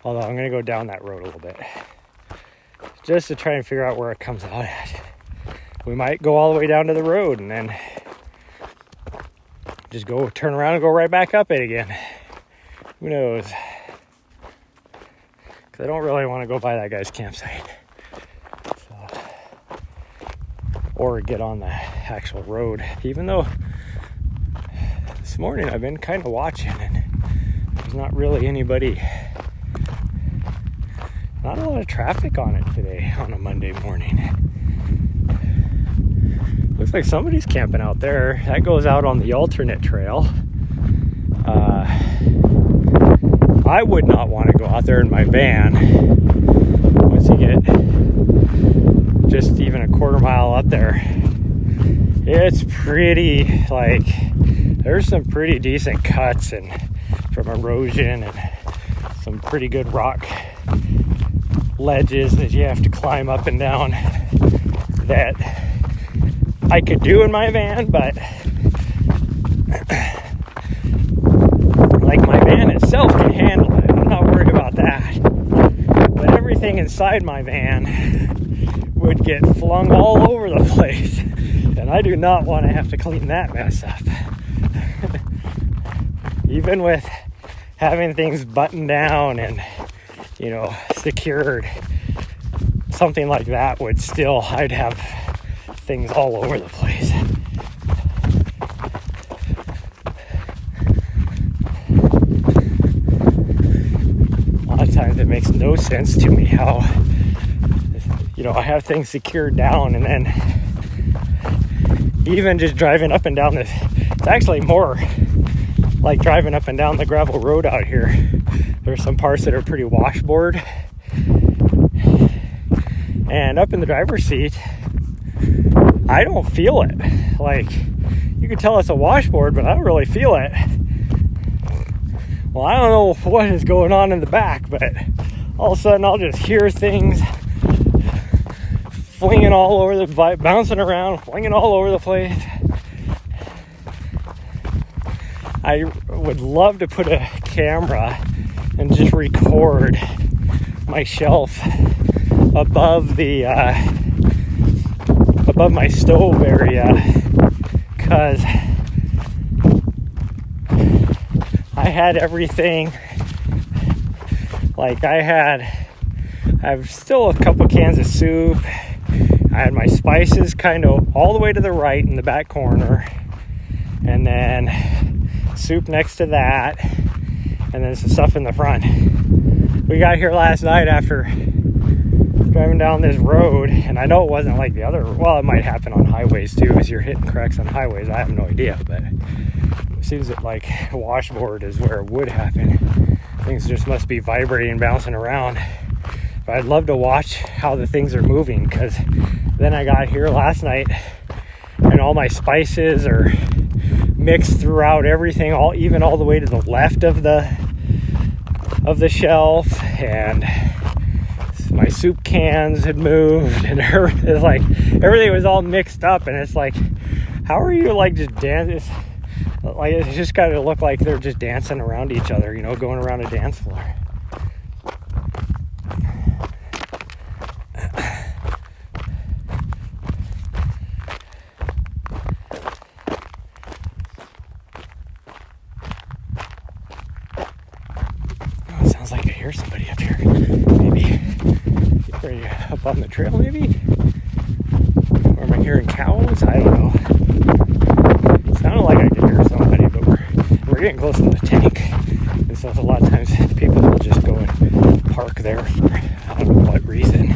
Although I'm gonna go down that road a little bit, just to try and figure out where it comes out at. We might go all the way down to the road and then just go turn around and go right back up it again. Who knows? Because I don't really want to go by that guy's campsite. So, or get on the actual road. Even though this morning I've been kind of watching and there's not really anybody, not a lot of traffic on it today on a Monday morning. Looks like somebody's camping out there. That goes out on the alternate trail. I would not want to go out there in my van. Once you get just even a quarter mile up there, it's pretty, like, there's some pretty decent cuts and from erosion and some pretty good rock ledges that you have to climb up and down that I could do in my van, but like my van itself can handle it. I'm not worried about that. But everything inside my van would get flung all over the place, and I do not want to have to clean that mess up. Even with having things buttoned down and, you know, secured, something like that would still, I'd have things all over the place. A lot of times it makes no sense to me how, you know, I have things secured down, and then even just driving up and down this, it's actually more like driving up and down the gravel road out here. There's some parts that are pretty washboard, and up in the driver's seat I don't feel it. Like, you can tell it's a washboard, but I don't really feel it. Well, I don't know what is going on in the back, but all of a sudden I'll just hear things flinging all over the, bouncing around, flinging all over the place. I would love to put a camera and just record my shelf above the above my stove area, because I had everything. Like, I have still a couple cans of soup. I had my spices kind of all the way to the right in the back corner, and then soup next to that, and then some stuff in the front. We got here last night after driving down this road, and I know it wasn't like the other, well, it might happen on highways too, as you're hitting cracks on highways. I have no idea, but it seems that like a washboard is where it would happen. Things just must be vibrating, bouncing around. But I'd love to watch how the things are moving, because then I got here last night and all my spices are mixed throughout everything, even all the way to the left of the shelf, and my soup cans had moved, and it's like everything was all mixed up, and it's like, how are you like just dancing? Like, it's just got to look like they're just dancing around each other, you know, going around a dance floor. Oh, it sounds like I hear somebody up here. Maybe up on the trail maybe? Or am I hearing cows? I don't know. It sounded like I could hear somebody, but we're getting close to the tank. And so a lot of times people will just go and park there for I don't know what reason.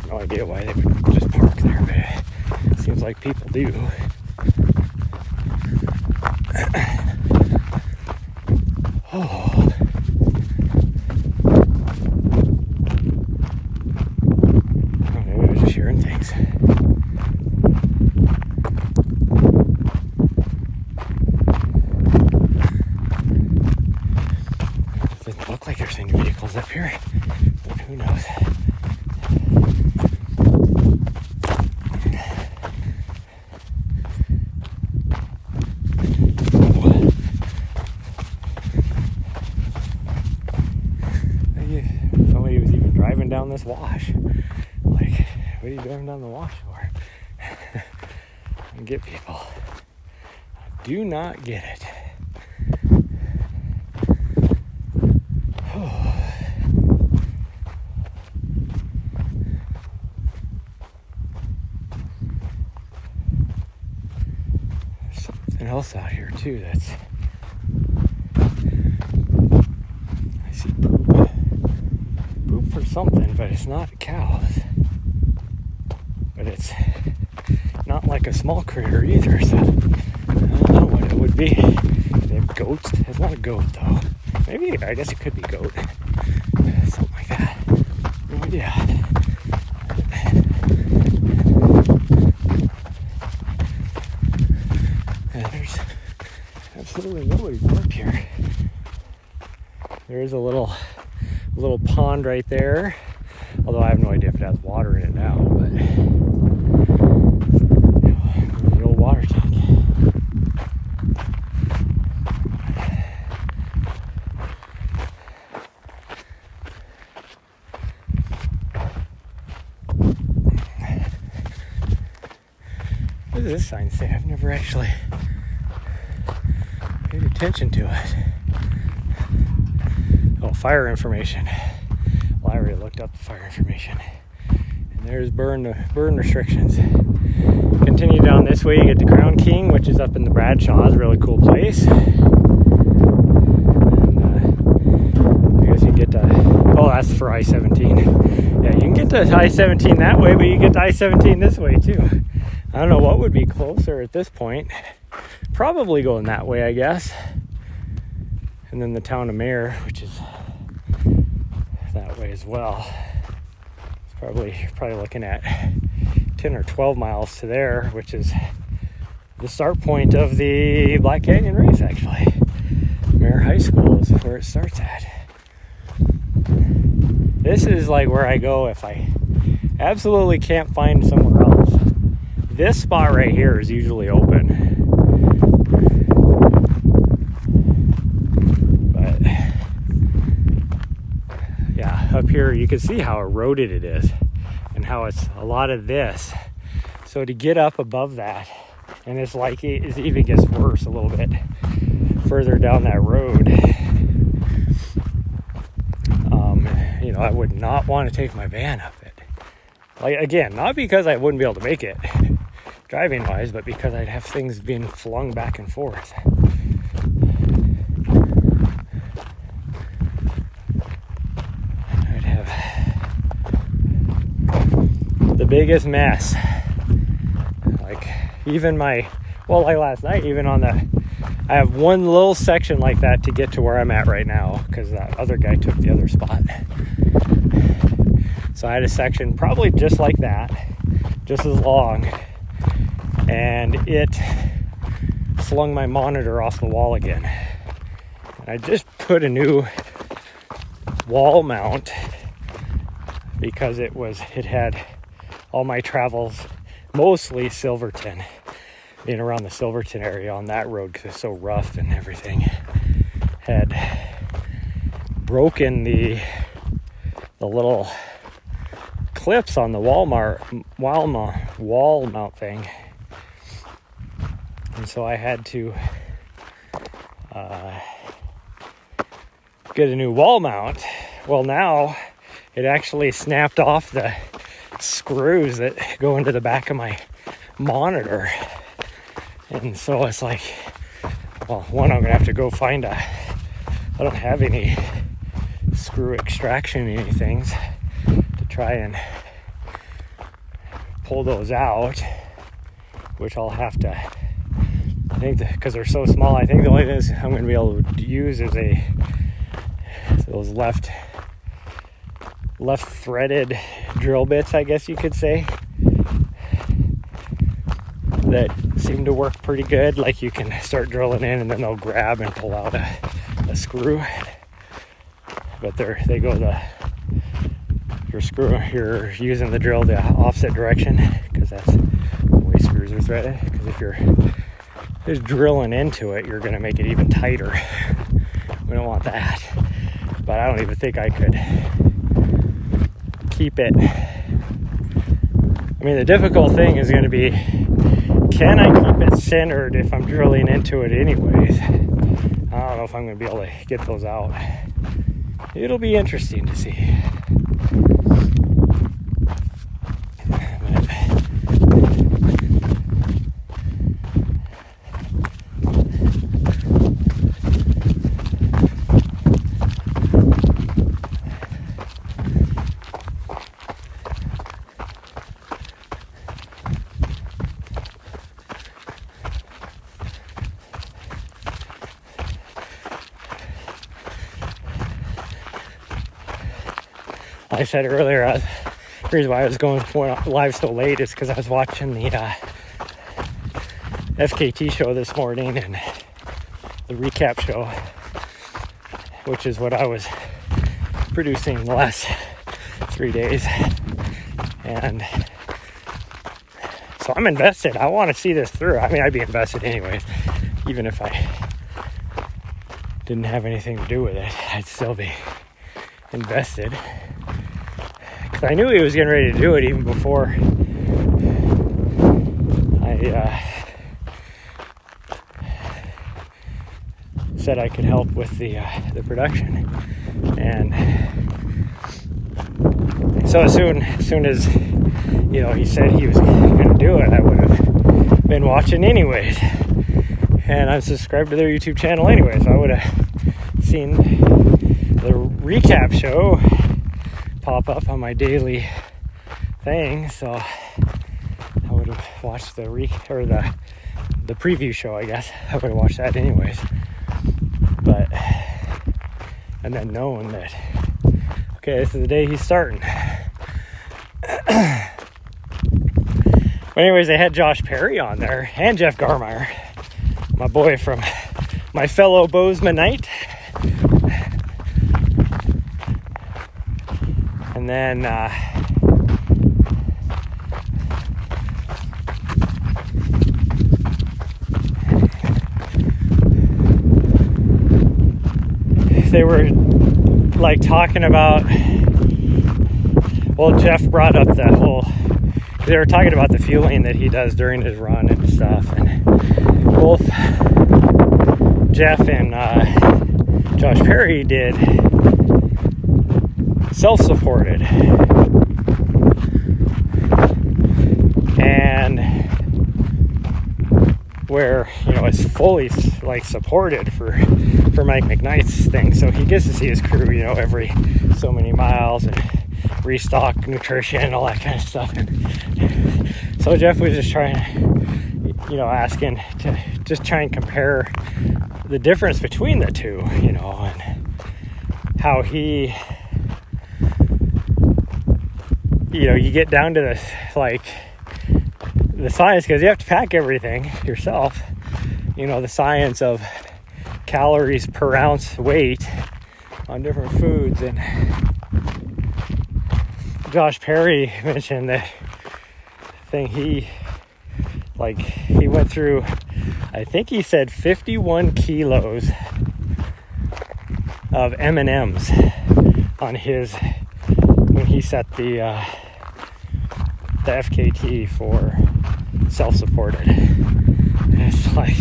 No idea why they would just park there, but it seems like people do. Oh. Maybe I was just hearing things. Doesn't look like there's any vehicles up here, but who knows? Somebody was even driving down this wash. Like, what are you driving down the wash for? I get people. I do not get it. There's something else out here too that's I see poop for something, but it's not cows, but it's not like a small critter either, so I don't know what it would be. They have goats. It's not a goat though. Maybe, I guess it could be goat, something like that. No idea. And there's absolutely nobody up here. There is a little pond right there, although I have no idea if it has water in it now, but the old water tank. What does this sign say? I've never actually paid attention to it. Oh, fire information. Well, I already looked up the fire information. And there's burn restrictions. Continue down this way, you get to Crown King, which is up in the Bradshaw. It's a really cool place. And I guess you get to, oh, that's for I-17. Yeah, you can get to I-17 that way, but you get to I-17 this way too. I don't know what would be closer at this point. Probably going that way, I guess. And then the town of Mare, which is that way as well. It's probably looking at 10 or 12 miles to there, which is the start point of the Black Canyon race, actually. Mare High School is where it starts at. This is like where I go if I absolutely can't find somewhere else. This spot right here is usually open. But yeah, up here you can see how eroded it is and how it's a lot of this. So to get up above that, and it's like it even gets worse a little bit further down that road. You know, I would not want to take my van up it. Like, again, not because I wouldn't be able to make it driving wise, but because I'd have things being flung back and forth. I'd have the biggest mess. Like, even like last night, even on I have one little section like that to get to where I'm at right now, because that other guy took the other spot. So I had a section probably just like that, just as long, and it flung my monitor off the wall again. And I just put a new wall mount because it had all my travels, mostly Silverton, being around the Silverton area on that road because it's so rough and everything, had broken the little clips on the wall mount thing, and so I had to get a new wall mount. Well, now it actually snapped off the screws that go into the back of my monitor. And so it's like, well, one, I'm gonna have to go find I don't have any screw extraction anything to try and pull those out, which I'll have to, I think, because they're so small, I think the only thing I'm going to be able to use is those left threaded drill bits, I guess you could say, that seem to work pretty good. Like, you can start drilling in and then they'll grab and pull out a screw, but they go you're using the drill the opposite direction, because that's the way screws are threaded. Because if you're just drilling into it, you're going to make it even tighter. We don't want that. But I don't even think I could keep it. I mean, the difficult thing is going to be, can I keep it centered if I'm drilling into it anyways? I don't know if I'm going to be able to get those out. It'll be interesting to see. I said earlier, the reason why I was going live so late is because I was watching the FKT show this morning and the recap show, which is what I was producing the last 3 days. And so I'm invested. I want to see this through. I mean, I'd be invested anyways. Even if I didn't have anything to do with it, I'd still be invested. I knew he was getting ready to do it even before I said I could help with the production. And so as soon as he said he was going to do it, I would have been watching anyways. And I'm subscribed to their YouTube channel anyways. I would have seen the recap show pop up on my daily thing, so I would have watched the preview show, I guess. I would have watched that anyways. But, and then knowing that, okay, this is the day he's starting. But anyways, they had Josh Perry on there and Jeff Garmeyer, my boy from my fellow Bozemanite. And then they were like talking about, well, Jeff brought up the whole, they were talking about the fueling that he does during his run and stuff, and both Jeff and Josh Perry did self-supported, and where it's fully like supported for Mike McKnight's thing, so he gets to see his crew every so many miles and restock nutrition and all that kind of stuff. And so Jeff was just trying, asking to just try and compare the difference between the two, and how he, you get down to this, like, the science, because you have to pack everything yourself, the science of calories per ounce weight on different foods. And Josh Perry mentioned that thing he went through, I think he said 51 kilos of M&Ms on his, when he set the FKT for self-supported. And it's like,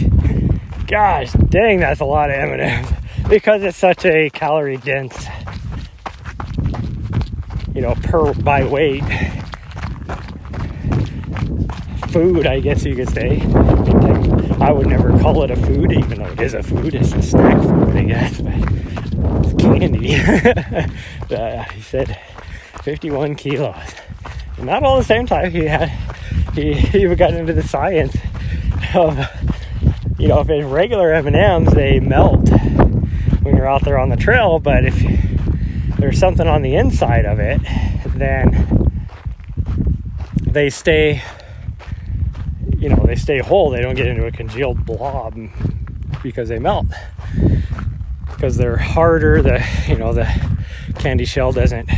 gosh dang, that's a lot of M&Ms, because it's such a calorie dense, by weight food, I guess you could say. I would never call it a food, even though it is a food. It's a snack food, I guess. But it's candy. He said 51 kilos. And not all the same time. He even got into the science of, you know, if it's regular M&Ms, they melt when you're out there on the trail. But if there's something on the inside of it, then they stay, you know, they stay whole. They don't get into a congealed blob because they melt, because they're harder. The candy shell doesn't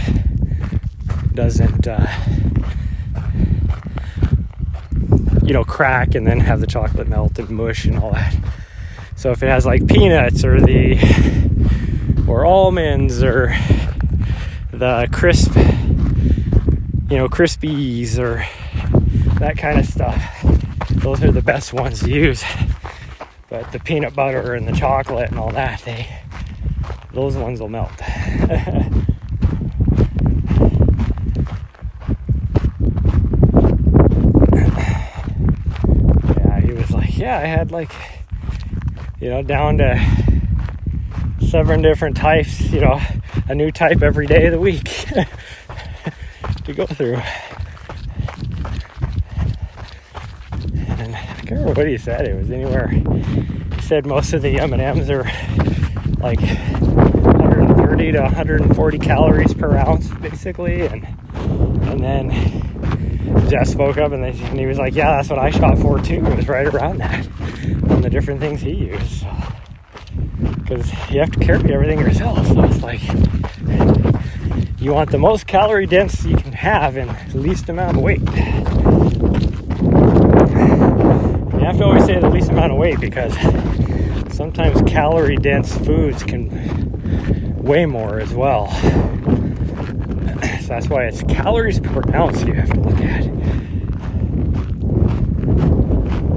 crack and then have the chocolate melt and mush and all that. So if it has like peanuts or almonds or the Crispies or that kind of stuff, those are the best ones to use. But the peanut butter and the chocolate and all that, those ones will melt. Yeah, he was like, yeah, I had like, down to 7 different types, a new type every day of the week to go through. And I can't remember what he said. It was anywhere. He said most of the M&Ms are like 130 to 140 calories per ounce, basically. And then Jess spoke up and he was like, yeah, that's what I shot for too. It was right around that on the different things he used. So, because you have to carry everything yourself. So it's like, you want the most calorie dense you can have in the least amount of weight. You have to always say the least amount of weight, because sometimes calorie dense foods can weigh more as well. So that's why it's calories per ounce you have to look at.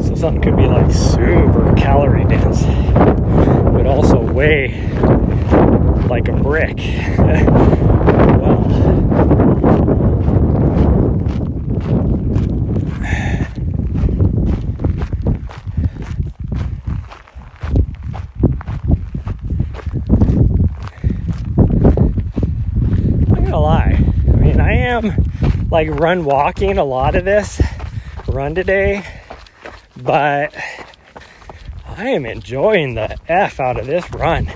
So something could be like super calorie dense, but also weigh like a brick. Well, I'm not gonna lie. I mean, I am like walking a lot of this run today, but I am enjoying the F out of this run.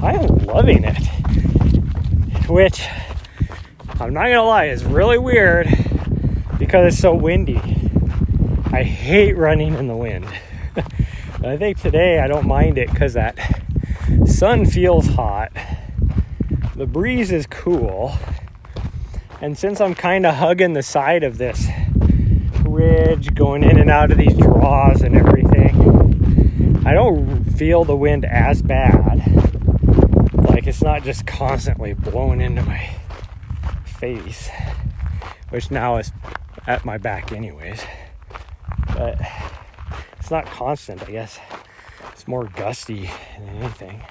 I am loving it. Which, I'm not gonna lie, is really weird because it's so windy. I hate running in the wind. I think today I don't mind it because that sun feels hot. The breeze is cool. And since I'm kind of hugging the side of this ridge, going in and out of these draws and everything, I don't feel the wind as bad. Like, it's not just constantly blowing into my face, which now is at my back anyways. But it's not constant, I guess. It's more gusty than anything.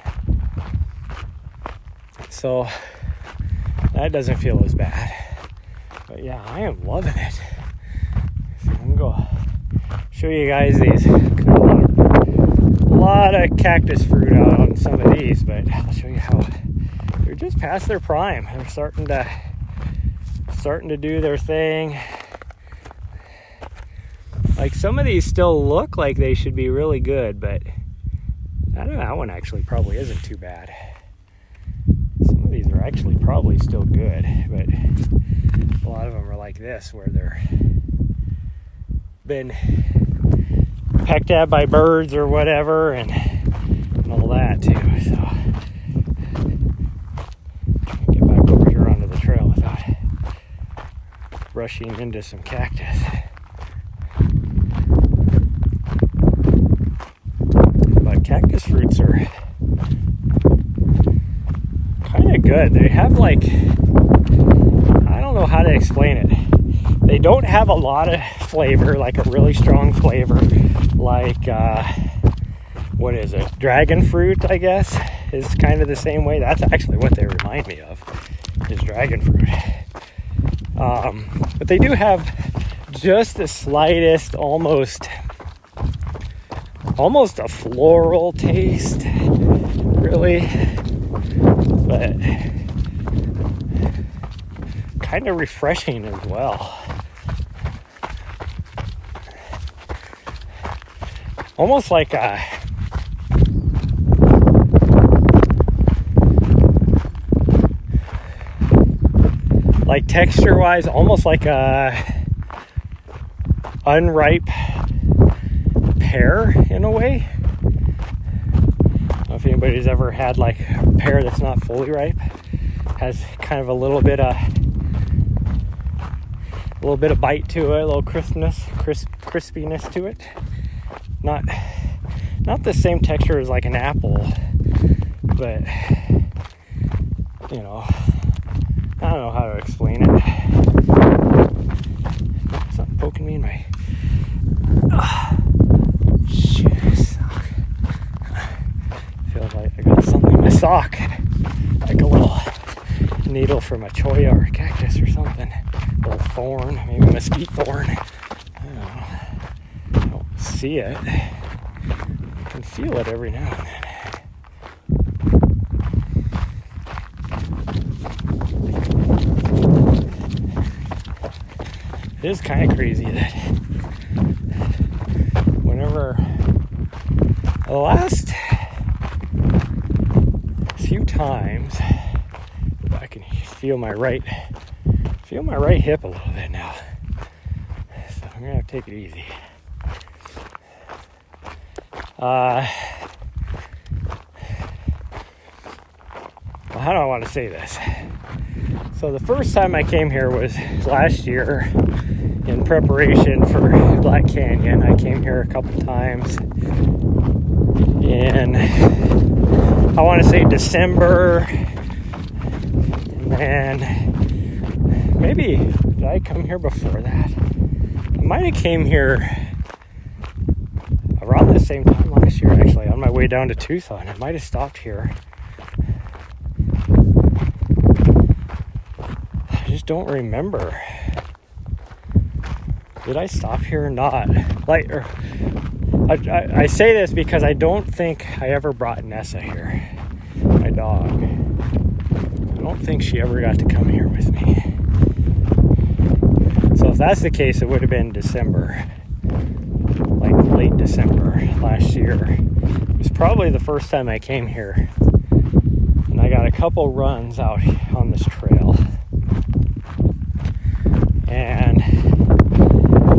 So that doesn't feel as bad. But yeah, I am loving it. So I'm gonna go show you guys these. A lot of cactus fruit out on some of these, but I'll show you how they're just past their prime. They're starting to do their thing. Like, some of these still look like they should be really good, but I don't know, that one actually probably isn't too bad. Some of these are actually probably still good, but a lot of them are like this, where they're been pecked at by birds or whatever, and all that too. So get back over here onto the trail without rushing into some cactus. But cactus fruits are kind of good. They have like, I don't know how to explain it. They don't have a lot of flavor, like a really strong flavor, like what is it? Dragon fruit, I guess, is kind of the same way. That's actually what they remind me of, is dragon fruit. But they do have just the slightest, almost a floral taste, really, but kind of refreshing as well. Almost like a texture wise, almost like a unripe pear in a way. I don't know if anybody's ever had like a pear that's not fully ripe. Has kind of a little bit of bite to it, a little crispiness to it. Not the same texture as like an apple, but you know, I don't know how to explain it. Something poking me in my shoes. Feels like I got something in my sock, like a little needle from a cholla or a cactus or something. A little thorn, maybe a mesquite thorn. I don't know. I don't see it. I can feel it every now and then. It is kind of crazy that whenever the last few times I can feel my right hip a little bit now, so I'm gonna have to take it easy. Well, how do I want to say this? So the first time I came here was last year in preparation for Black Canyon. I came here a couple times in, I want to say December, and then maybe, did I come here before that? I might have came here around the same time last year, actually, on my way down to Tucson. I might have stopped here. I just don't remember. Did I stop here or not? I say this because I don't think I ever brought Nessa here, my dog. I don't think she ever got to come here with me. So if that's the case, it would have been December, like late December last year. It was probably the first time I came here, and I got a couple runs out on this trail, and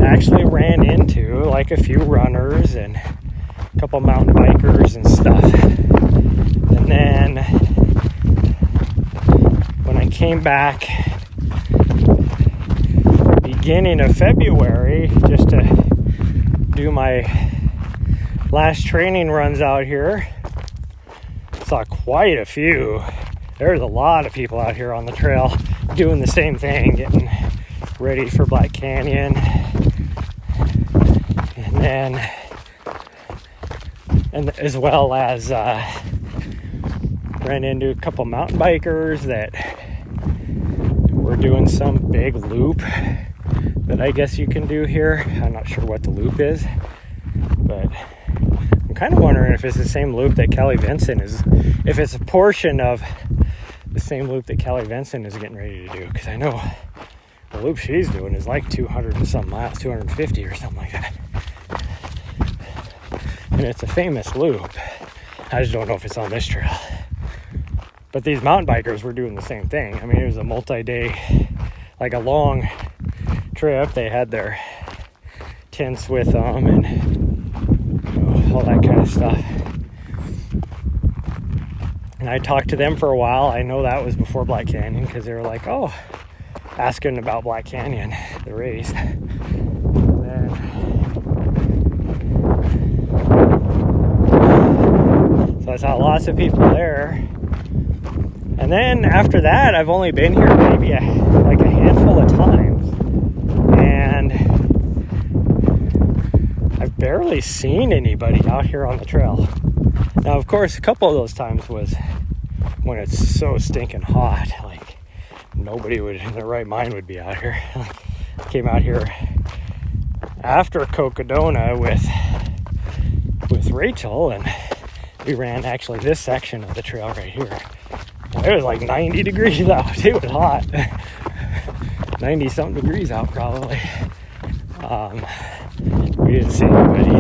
I actually ran into like a few runners and a couple mountain bikers and stuff. And then when I came back beginning of February just to do my last training runs out here, saw quite a few. There's a lot of people out here on the trail doing the same thing, getting ready for Black Canyon. And as well as ran into a couple mountain bikers that were doing some big loop that I guess you can do here. I'm not sure what the loop is, but I'm kind of wondering if it's the same loop that Kelly Vinson is, if it's a portion of the same loop that Kelly Vinson is getting ready to do, because I know the loop she's doing is like 200 and some miles, 250 or something like that. And it's a famous loop. I just don't know if it's on this trail. But these mountain bikers were doing the same thing. I mean, it was a multi-day, like a long trip. They had their tents with them and all that kind of stuff. And I talked to them for a while. I know that was before Black Canyon, because they were like, oh, asking about Black Canyon, the race. So I saw lots of people there. And then after that, I've only been here maybe like a handful of times. And I've barely seen anybody out here on the trail. Now, of course, a couple of those times was when it's so stinking hot. Like, nobody would in their right mind would be out here. Came out here after Cocodona with Rachel, and we ran actually this section of the trail right here. It was like 90 degrees out. It was hot. 90 something degrees out probably. We didn't see anybody.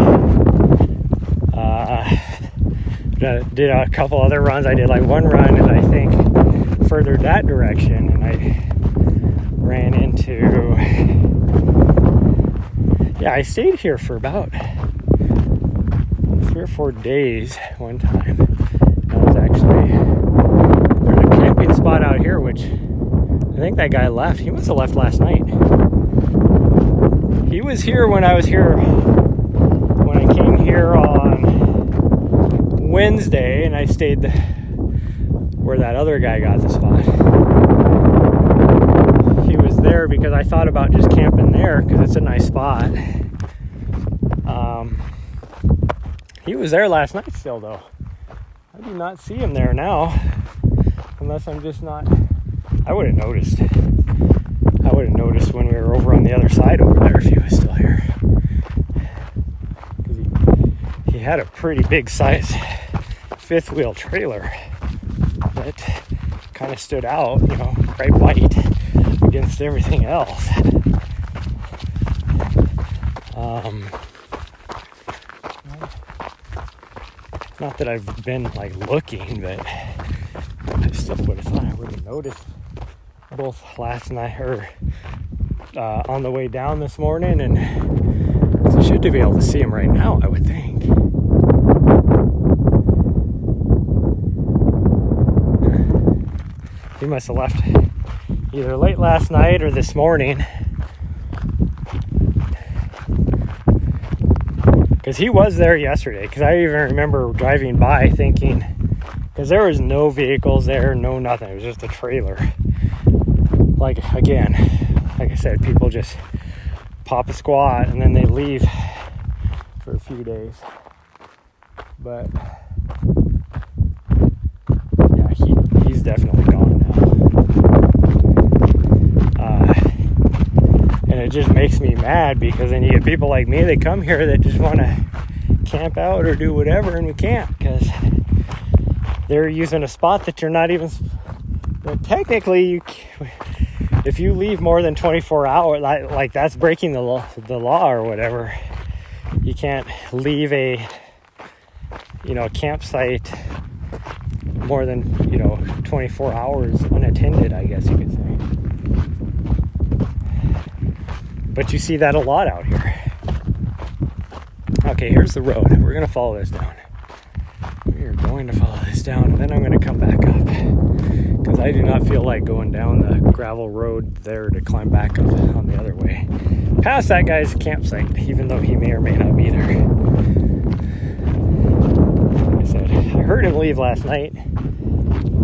Did a couple other runs. I did like one run, and I think further that direction, and I ran into, I stayed here for about 3 or 4 days one time. I was actually, there's a camping spot out here, which I think that guy left. He must have left last night. He was here when I was here, when I came here on Wednesday, and I stayed where that other guy got the spot. He was there because I thought about just camping there because it's a nice spot. He was there last night still, though. I do not see him there now, unless I'm just not. I would have noticed. I would have noticed when we were over on the other side over there if he was still here. He had a pretty big size fifth wheel trailer that kind of stood out, bright white against everything else. Not that I've been like looking, but I still would have thought I would have noticed both last night or on the way down this morning, and I should be able to see him right now, I would think. He must have left either late last night or this morning, because he was there yesterday. Because I even remember driving by thinking, because there was no vehicles there, no nothing, it was just a trailer. Like I said, people just pop a squat and then they leave for a few days. But yeah, he's definitely gone now. And it just makes me mad, because then you get people like me that come here that just want to camp out or do whatever, and we can't because they're using a spot that you're not even. But technically, if you leave more than 24 hours, like that's breaking the law or whatever. You can't leave a campsite more than 24 hours unattended, I guess you could say. But you see that a lot out here. Okay, here's the road. We're gonna follow this down. We are going to follow this down, and then I'm going to come back up, because I do not feel like going down the gravel road there to climb back up on the other way past that guy's campsite, even though he may or may not be there. Like I said, I heard him leave last night.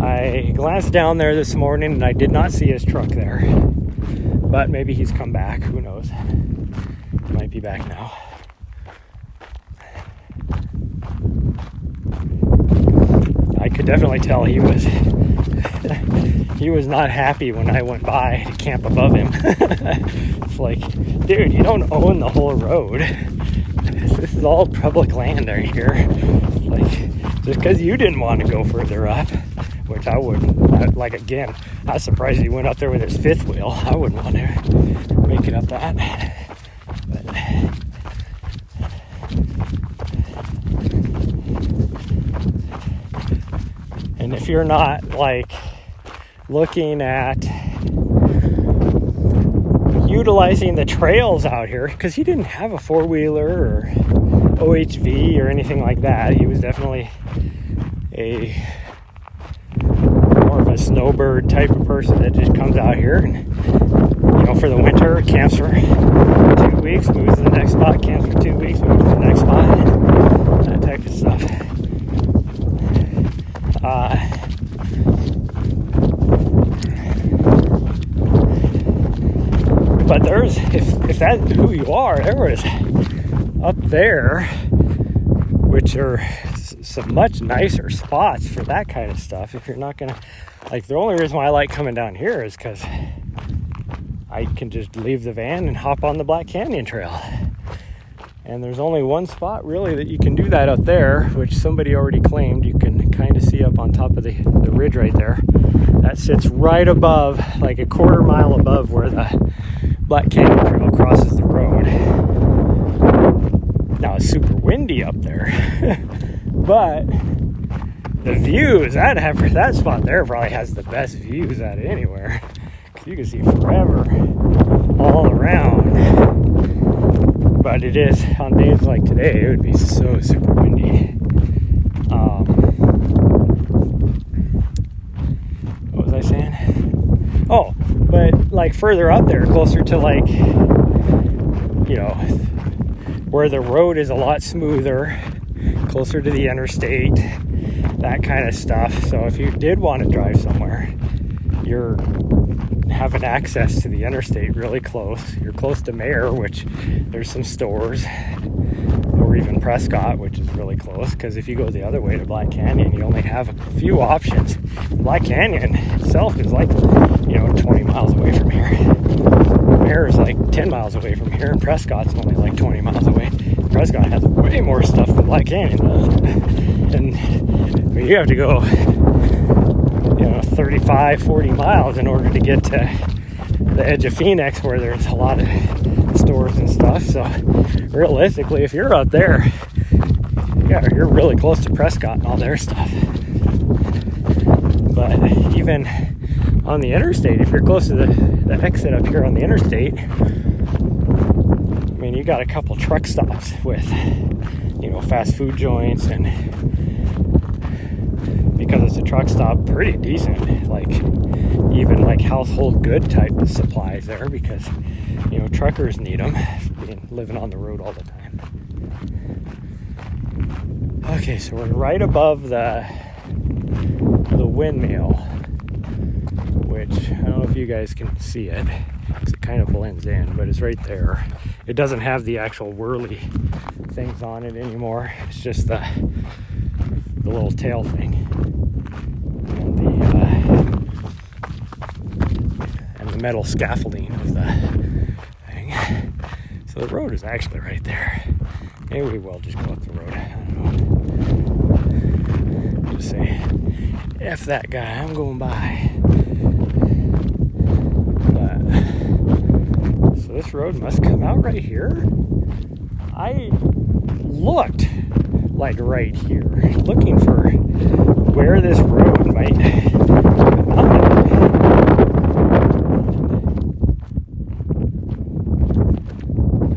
I glanced down there this morning and I did not see his truck there, but maybe he's come back, who knows. He might be back now. I could definitely tell he was not happy when I went by to camp above him. It's like, dude, you don't own the whole road. This is all public land right here. Like, just because you didn't want to go further up, which I wouldn't. Again, I was surprised he went up there with his fifth wheel. I wouldn't want to make it up that. But and if you're not looking at utilizing the trails out here, because he didn't have a four-wheeler or OHV or anything like that. He was definitely more of a snowbird type of person that just comes out here and, for the winter, camps for 2 weeks, moves to the next spot, camps for 2 weeks, moves to the next spot, that type of stuff. But there's, if that's who you are, there is up there, which are some much nicer spots for that kind of stuff. If you're not gonna, the only reason why I like coming down here is because I can just leave the van and hop on the Black Canyon Trail. And there's only one spot really that you can do that out there, which somebody already claimed. You can kind of see up on top of the ridge right there. That sits right above, like a quarter mile above where the Black Canyon Trail crosses the road. Now it's super windy up there, but the views, that spot there probably has the best views out of anywhere. You can see forever all around. But it is, on days like today, it would be so super windy. What was I saying? Oh, but like further up there, closer to like, you know, where the road is a lot smoother, closer to the interstate, that kind of stuff. So if you did want to drive somewhere, you're having access to the interstate really close. You're close to Mayer, which there's some stores, or even Prescott, which is really close, because if you go the other way to Black Canyon, you only have a few options. Black Canyon itself is like, 20 miles away from here. Mayer is like 10 miles away from here, and Prescott's only like 20 miles away. Prescott has way more stuff than Black Canyon does. And you have to go 35, 40 miles in order to get to the edge of Phoenix, where there's a lot of stores and stuff. So realistically, if you're out there, you're really close to Prescott and all their stuff. But even on the interstate, if you're close to the exit up here on the interstate, I mean, you got a couple truck stops with, fast food joints, and because it's a truck stop, pretty decent, like even like household good type of supplies there, because truckers need them, living on the road all the time. Okay, so we're right above the windmill, which I don't know if you guys can see it because it kind of blends in, but it's right there. It doesn't have the actual whirly things on it anymore. It's just the little tail thing. And the metal scaffolding of the thing. So the road is actually right there. Maybe we will just go up the road. I don't know. Just say, F that guy, I'm going by. But, so this road must come out right here. I looked like right here, looking for where this road might come out.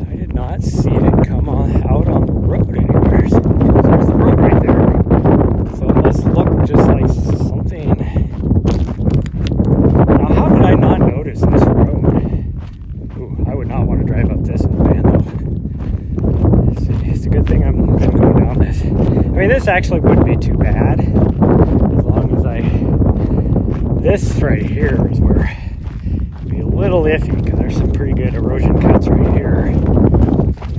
I did not see it come out on the road anywhere. So there's the road right there. So it must look just like something. Now, how did I not notice this road? Ooh, I would not want to drive up this in the van, though. It's a good thing I'm going to go down this. I mean, this actually wouldn't be too bad, as long as this right here is where it'd be a little iffy, because there's some pretty good erosion cuts right here. I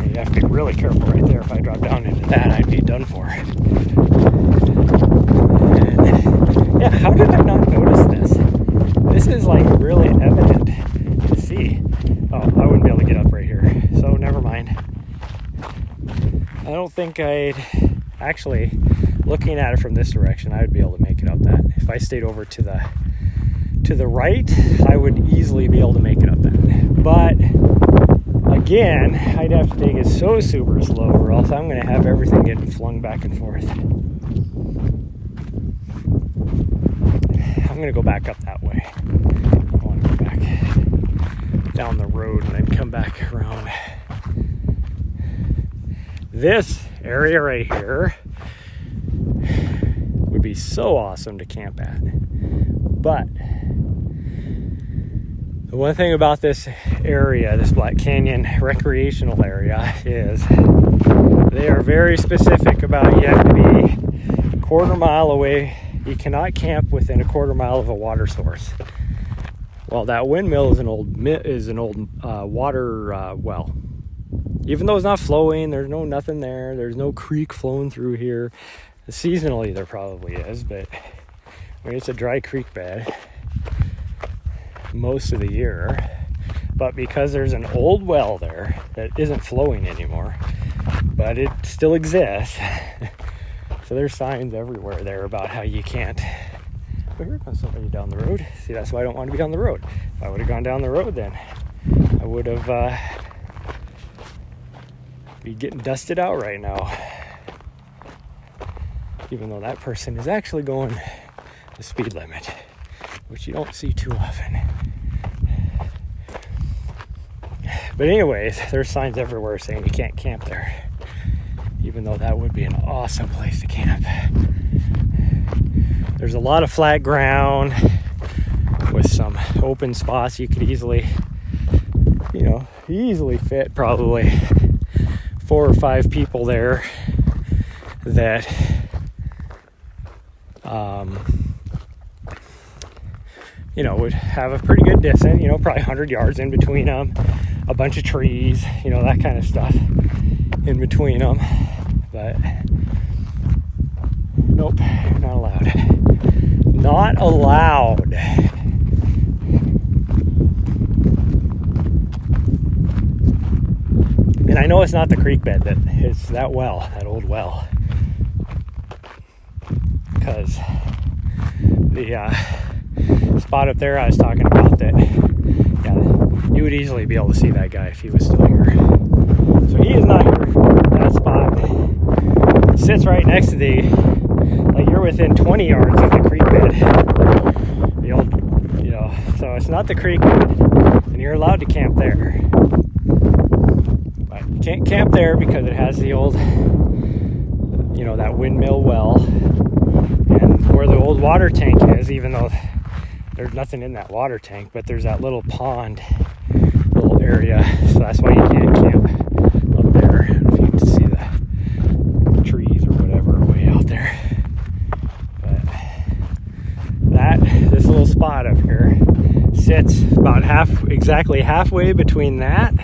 mean, you have to be really careful right there. If I drop down into that, I'd be done for. And, yeah, how did I not notice this? This is like really evident to see. Oh, I wouldn't be able to get up right here, so never mind. I don't think I'd actually, looking at it from this direction, I would be able to make it up that. If I stayed over to the right, I would easily be able to make it up that. But again, I'd have to take it so super slow, or else I'm going to have everything getting flung back and forth. I'm going to go back up that way. I want to go back down the road and then come back around. This area right here would be so awesome to camp at. But the one thing about this area, this Black Canyon recreational area, is they are very specific about you have to be a quarter mile away. You cannot camp within a quarter mile of a water source. Well, that windmill is an old water well. Even though it's not flowing, there's nothing there. There's no creek flowing through here. Seasonally, there probably is, but I mean, it's a dry creek bed most of the year. but because there's an old well there that isn't flowing anymore, but it still exists. So there's signs everywhere there about how you can't. But here comes somebody down the road. See, that's why I don't want to be on the road. If I would have gone down the road, then I would have be getting dusted out right now. Even though that person is actually going the speed limit, which you don't see too often. But anyways, there's signs everywhere saying you can't camp there, even though that would be an awesome place to camp. There's a lot of flat ground with some open spots. You could easily fit probably 4 or 5 people there that would have a pretty good distance, probably 100 yards in between them, a bunch of trees, that kind of stuff in between them. But nope, not allowed. Not allowed. And I know it's not the creek bed, that it's that well, that old well. Because the spot up there I was talking about, that you would easily be able to see that guy if he was still here. So he is not here. That spot sits right next to you're within 20 yards of the creek bed. The old, so it's not the creek bed, and you're allowed to camp there. But you can't camp there because it has the old, that windmill well, and where the old water tank is, even though there's nothing in that water tank, but there's that little pond, little area, so that's why you can't camp up there. I don't know if you can see the trees or whatever way out there. But this little spot up here sits about exactly halfway between that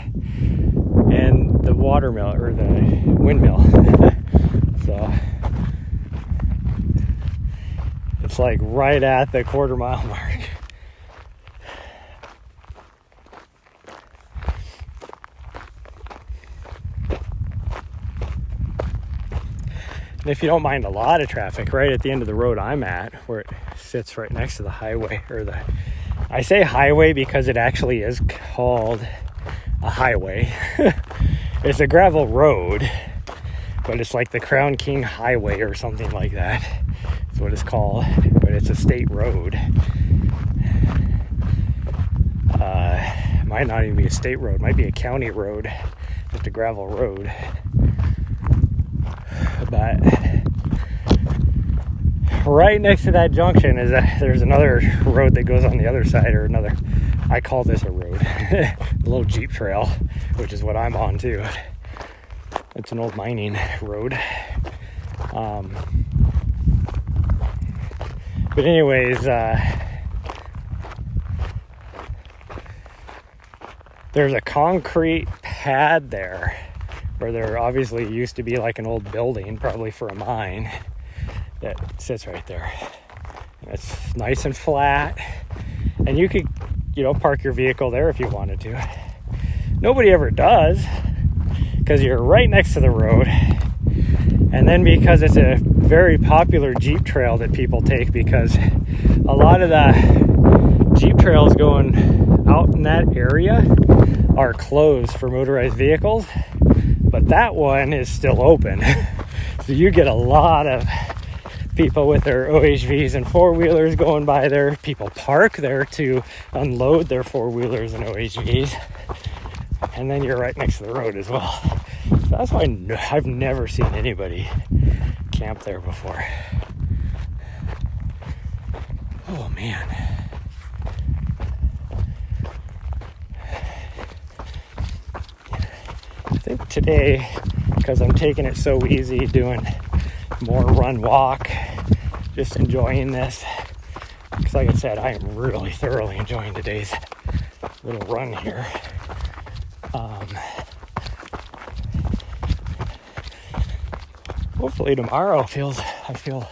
and the watermill, or the windmill. So it's like right at the quarter-mile mark. And if you don't mind a lot of traffic, right at the end of the road I'm at, where it sits right next to the highway, I say highway because it actually is called a highway. It's a gravel road, but it's like the Crown King Highway or something like that. That's what it's called, but it's a state road. Might not even be a state road, might be a county road, just a gravel road. But right next to that junction there's another road that goes on the other side, or another, I call this a road, a little Jeep trail, which is what I'm on too. It's an old mining road. But anyways, there's a concrete pad there where there obviously used to be like an old building, probably for a mine, that sits right there. And it's nice and flat, and you could, park your vehicle there if you wanted to. Nobody ever does, because you're right next to the road. And then because it's a very popular Jeep trail that people take, because a lot of the Jeep trails going out in that area are closed for motorized vehicles, but that one is still open. So you get a lot of people with their OHVs and four-wheelers going by there. People park there to unload their four-wheelers and OHVs. And then you're right next to the road as well. So that's why I've never seen anybody camp there before. Oh man. I think today, because I'm taking it so easy, doing more run walk, just enjoying this, because like I said, I am really thoroughly enjoying today's little run here. Hopefully tomorrow I feel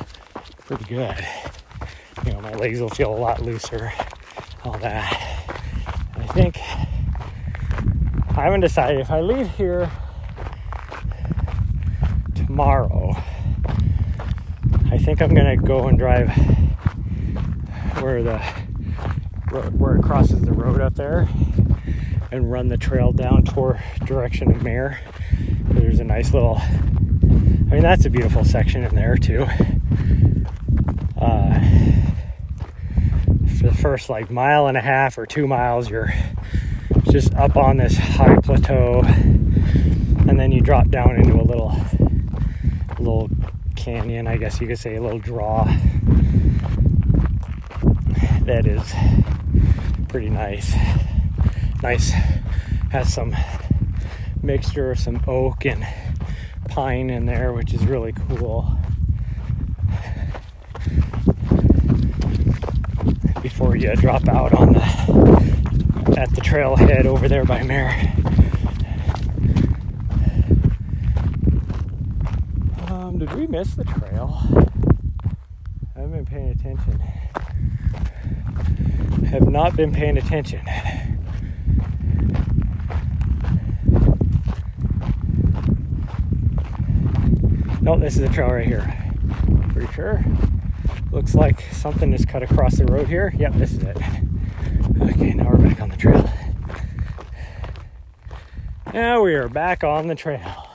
pretty good. My legs will feel a lot looser, all that. And I think I haven't decided. If I leave here tomorrow, I think I'm gonna go and drive where it crosses the road up there and run the trail down toward direction of Mare. There's a nice little, I mean, that's a beautiful section in there too. For the first like mile and a half or 2 miles, you're just up on this high plateau, and then you drop down into a little canyon, I guess you could say, a little draw that is pretty nice. Has some mixture of some oak and pine in there, which is really cool. Before you drop out at the trailhead over there by Mare. Did we miss the trail? I haven't been paying attention. Have not been paying attention. No, this is a trail right here. Pretty sure. Looks like something is cut across the road here. Yep, this is it. Okay, now we're back on the trail. Now we are back on the trail.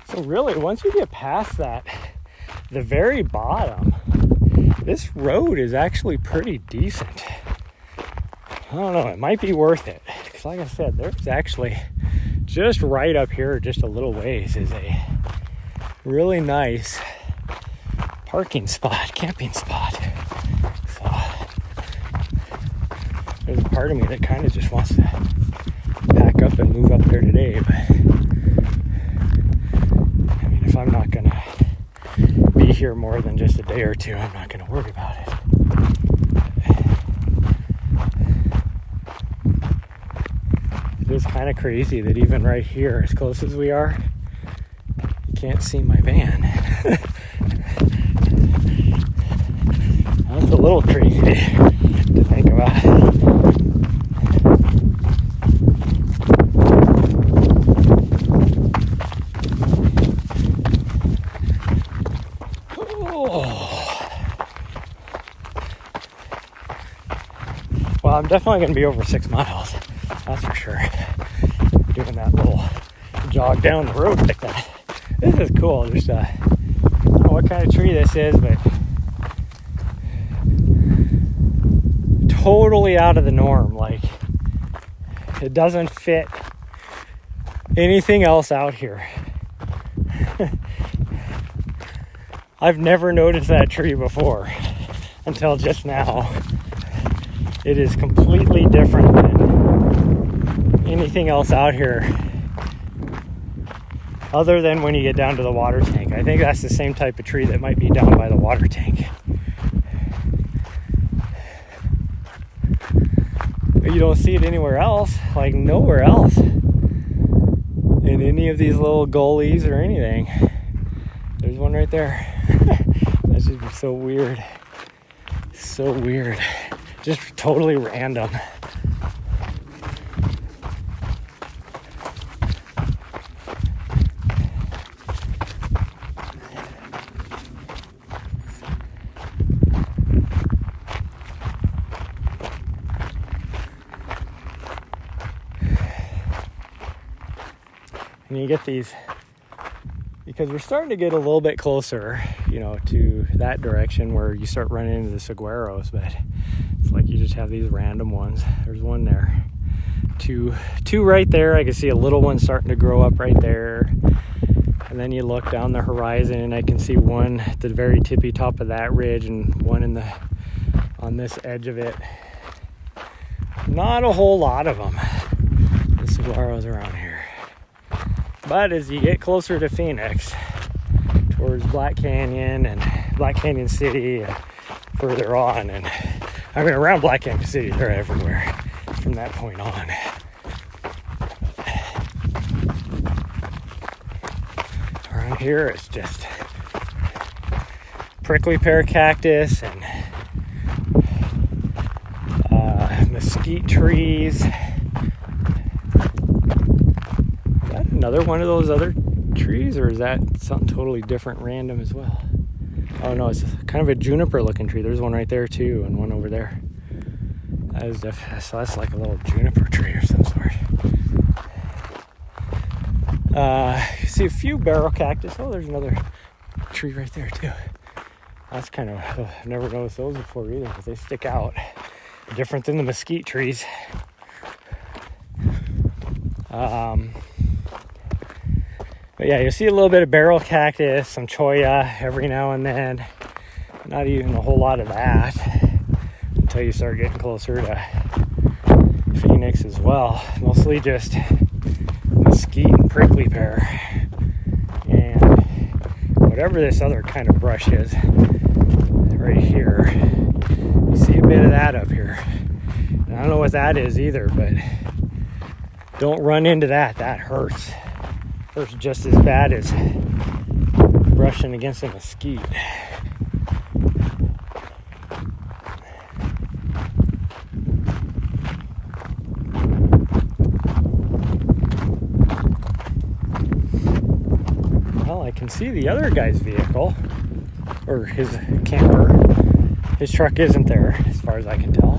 So really, once you get past that, the very bottom, this road is actually pretty decent. I don't know, it might be worth it. Because like I said, there's actually just right up here, just a little ways, is a really nice camping spot. So there's a part of me that kind of just wants to pack up and move up there today, but I mean, if I'm not gonna be here more than just a day or two, I'm not gonna worry about it. It is kind of crazy that even right here, as close as we are, you can't see my van. That's a little crazy to think about. Well, I'm definitely going to be over 6 miles. That's for sure. Doing that little jog down the road like that. This is cool. Just I don't know what kind of tree this is, but totally out of the norm. Like, it doesn't fit anything else out here. I've never noticed that tree before until just now. It is completely different than anything else out here, other than when you get down to the water tank. I think that's the same type of tree that might be down by the water tank. But you don't see it anywhere else, like nowhere else in any of these little gullies or anything. There's one right there. That's just so weird. So weird. Just totally random. And you get these, because we're starting to get a little bit closer, you know, to that direction where you start running into the saguaros, but it's like you just have these random ones. There's one there, two right there. I can see a little one starting to grow up right there, and then you look down the horizon and I can see one at the very tippy top of that ridge and one on this edge of it. Not a whole lot of them, the saguaros around here. But as you get closer to Phoenix, towards Black Canyon and Black Canyon City and further on, and I mean around Black Canyon City, they're everywhere from that point on. Around here it's just prickly pear cactus and mesquite trees. Is that another one of those other trees, or is that something totally different, random as well? Oh no, it's kind of a juniper looking tree. There's one right there too, and one over there. That is so that's like a little juniper tree or some sort. You see a few barrel cactus. Oh, there's another tree right there too. That's kind of, I've never noticed those before either, because they stick out. Different than the mesquite trees. But yeah, you'll see a little bit of barrel cactus, some cholla every now and then. Not even a whole lot of that until you start getting closer to Phoenix as well. Mostly just mesquite and prickly pear. And whatever this other kind of brush is right here, you see a bit of that up here. And I don't know what that is either, but don't run into that. That hurts. Hurts just as bad as brushing against a mesquite. Well, I can see the other guy's vehicle, or his camper. His truck isn't there, as far as I can tell.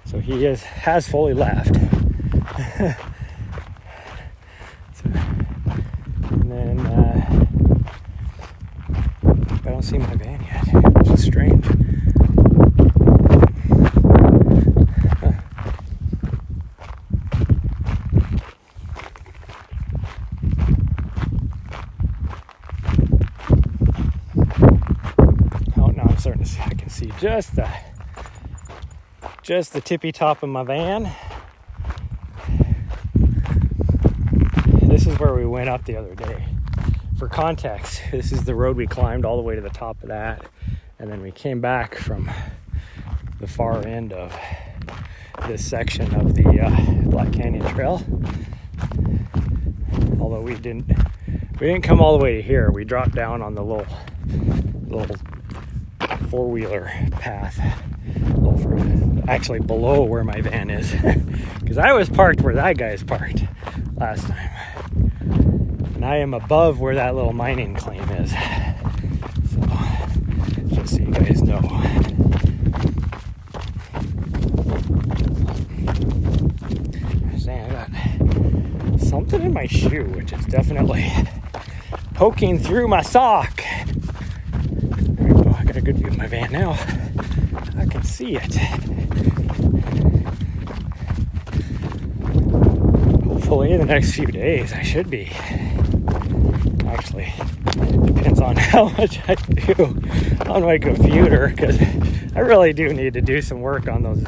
So he has fully left. And then I don't see my van yet, which is strange. Oh, now I'm starting to see. I can see just the tippy top of my van. This is where we went up the other day. For context, this is the road we climbed all the way to the top of that, and then we came back from the far end of this section of the Black Canyon Trail. Although we didn't come all the way to here. We dropped down on the little four-wheeler path, actually below where my van is, because I was parked where that guy is parked last time. And I am above where that little mining claim is. So, just so you guys know. I got something in my shoe, which is definitely poking through my sock. There we go. I got a good view of my van now. I can see it. Hopefully in the next few days I should be. Actually, depends on how much I do on my computer, because I really do need to do some work on those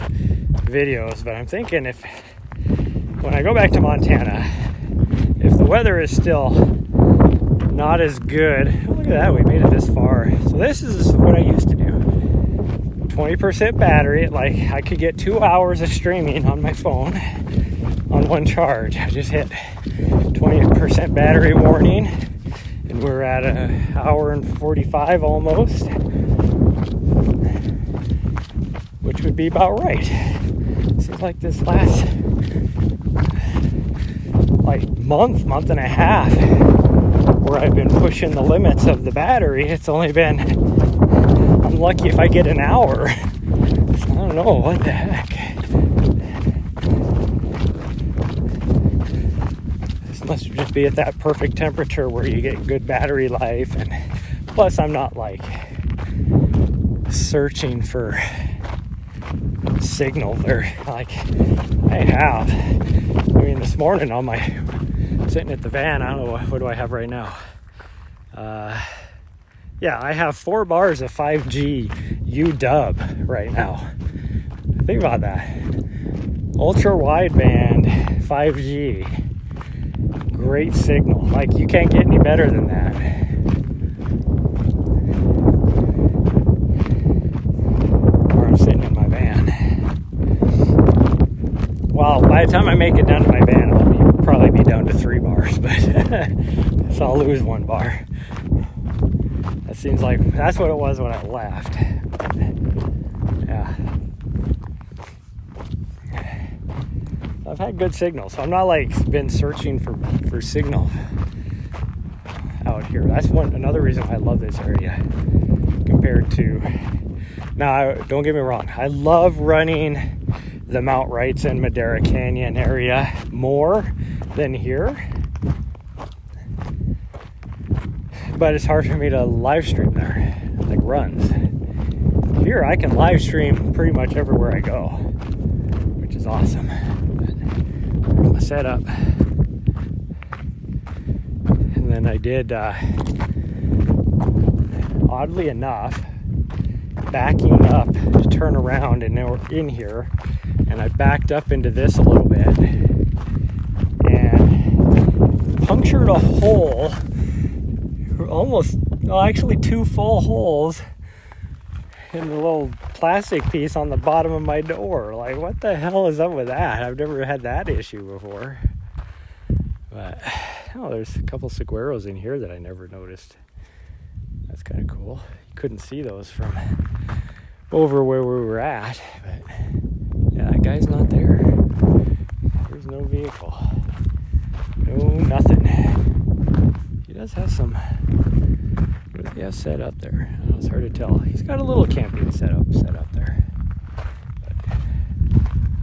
videos. But I'm thinking when I go back to Montana, if the weather is still not as good, oh, look at that, we made it this far. So this is what I used to do. 20% battery, like I could get 2 hours of streaming on my phone on one charge. I just hit 20% battery warning, and we're at an hour and 45 almost, which would be about right. Seems like this last month and a half, where I've been pushing the limits of the battery, it's only been, I'm lucky if I get an hour. So I don't know, what the heck. This must just be at that perfect temperature where you get good battery life, and plus I'm not like searching for signal there like I have. I mean, this morning on my sitting at the van, I don't know, what do I have right now? Yeah, I have 4 bars of 5G UW right now. Think about that. Ultra wideband 5G. Great signal. Like, you can't get any better than that. Where I'm sitting in my van. Well, by the time I make it down to my van, I'll probably be down to 3 bars, but so I'll lose 1 bar. That seems like that's what it was when I left. Yeah. I've had good signal, so I'm not like been searching for signal out here. That's another reason I love this area compared to. Now, don't get me wrong. I love running the Mount Wrights and Madera Canyon area more than here, but it's hard for me to live stream there, like runs. Here, I can live stream pretty much everywhere I go, which is awesome. There's my setup. And then I did, oddly enough, backing up to turn around, and now we're in here, and I backed up into this a little bit and punctured a hole, actually 2 full holes in the little plastic piece on the bottom of my door. Like, what the hell is up with that? I've never had that issue before. But, oh, there's a couple saguaros in here that I never noticed. That's kind of cool. You couldn't see those from over where we were at. But, yeah, that guy's not there. There's no vehicle. No nothing. He does have some... What does he have set up there? Oh, it's hard to tell. He's got a little camping setup set up there. But,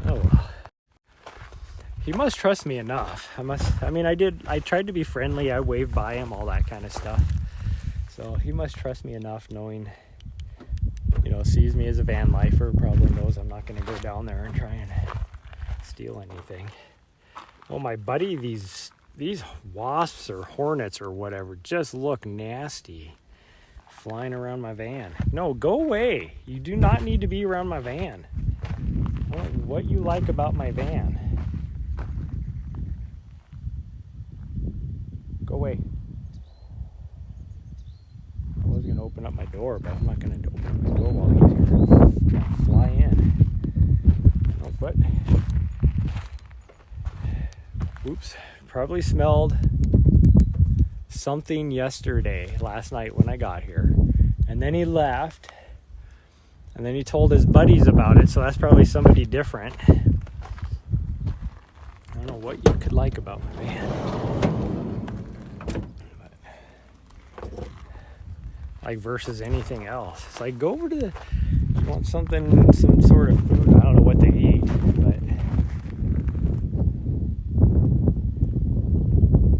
oh well. He must trust me enough. I tried to be friendly. I waved by him, all that kind of stuff. So he must trust me enough, knowing, sees me as a van lifer, probably knows I'm not going to go down there and try and steal anything. Oh, my buddy, these wasps or hornets or whatever just look nasty flying around my van. No, go away. You do not need to be around my van. I don't know what you like about my van. Go away. I was going to open up my door, but I'm not going to open up my door while he's here. I'm going to fly in. Oh, but... Oops. Probably smelled something last night when I got here. And then he left. And then he told his buddies about it, so that's probably somebody different. I don't know what you could like about my van. But, like, versus anything else. It's like, go over to you want some sort of food. I don't know what they eat, but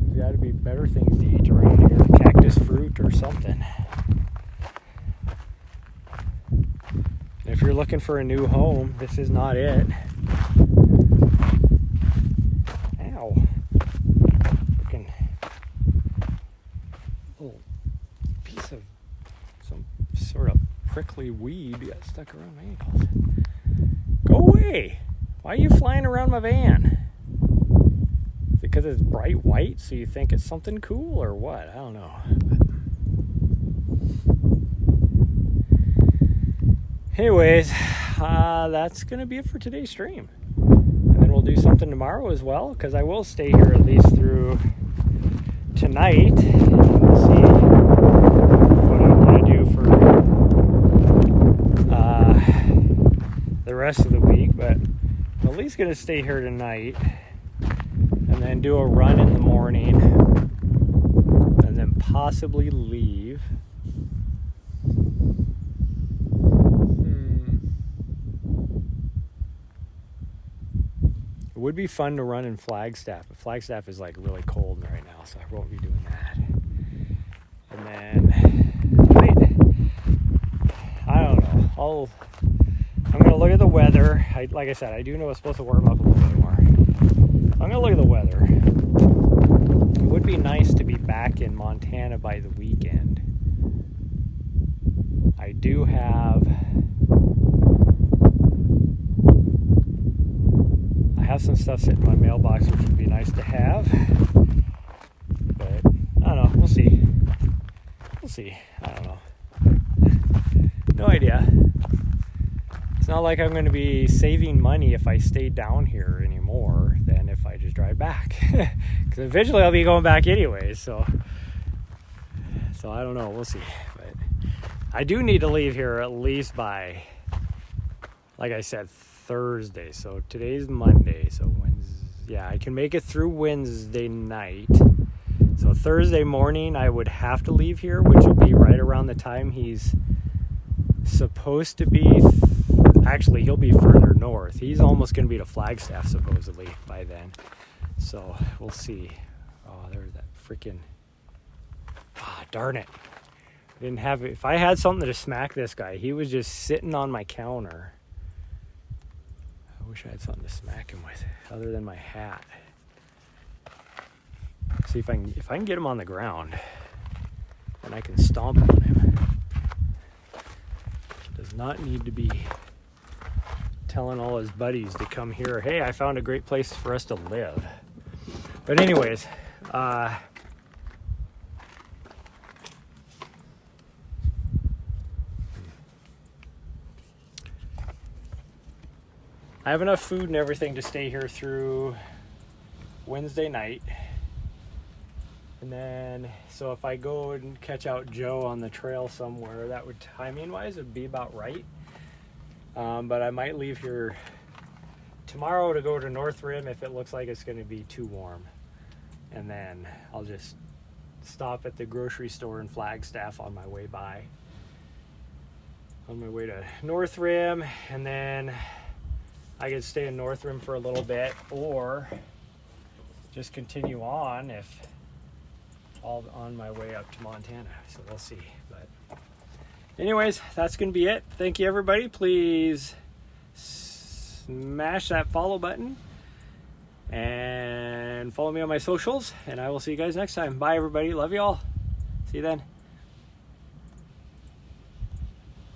there's got to be better things to eat around here. Cactus fruit or something. If you're looking for a new home, this is not it. Ow. Looking little piece of some sort of prickly weed got stuck around my ankles. Go away. Why are you flying around my van? Is it because it's bright white, so you think it's something cool or what? I don't know. Anyways, that's going to be it for today's stream. And then we'll do something tomorrow as well, because I will stay here at least through tonight. We'll see what I want to do for the rest of the week. But I'm at least going to stay here tonight and then do a run in the morning and then possibly leave. It would be fun to run in Flagstaff, but Flagstaff is like really cold right now, so I won't be doing that. And then, I don't know. I'm going to look at the weather. Like I said, I do know it's supposed to warm up a little bit more. I'm going to look at the weather. It would be nice to be back in Montana by the weekend. I do have some stuff sitting in my mailbox, which would be nice to have, but I don't know. We'll see. I don't know. No idea. It's not like I'm going to be saving money if I stay down here anymore than if I just drive back, because eventually I'll be going back anyways. So I don't know. We'll see. But I do need to leave here at least by, like I said, Thursday. So today's Monday, so Wednesday. can make it through Wednesday night. So Thursday morning I would have to leave here, which will be right around the time he's supposed to be. Actually, he'll be further north. He's almost going to be to Flagstaff supposedly by then. So we'll see. Oh, there's that freaking... darn it. I didn't have it. If I had something to smack this guy, he was just sitting on my counter. I wish I had something to smack him with other than my hat. See if I can get him on the ground, and I can stomp on him. Does not need to be telling all his buddies to come here. Hey, I found a great place for us to live. But anyways, I have enough food and everything to stay here through Wednesday night. And then, so if I go and catch out Joe on the trail somewhere, that would, timing-wise, would be about right. But I might leave here tomorrow to go to North Rim if it looks like it's going to be too warm. And then I'll just stop at the grocery store in Flagstaff on my way by. On my way to North Rim, and then I could stay in North Rim for a little bit, or just continue on if all on my way up to Montana. So we'll see. But anyways, that's going to be it. Thank you, everybody. Please smash that follow button and follow me on my socials, and I will see you guys next time. Bye, everybody. Love you all. See you then.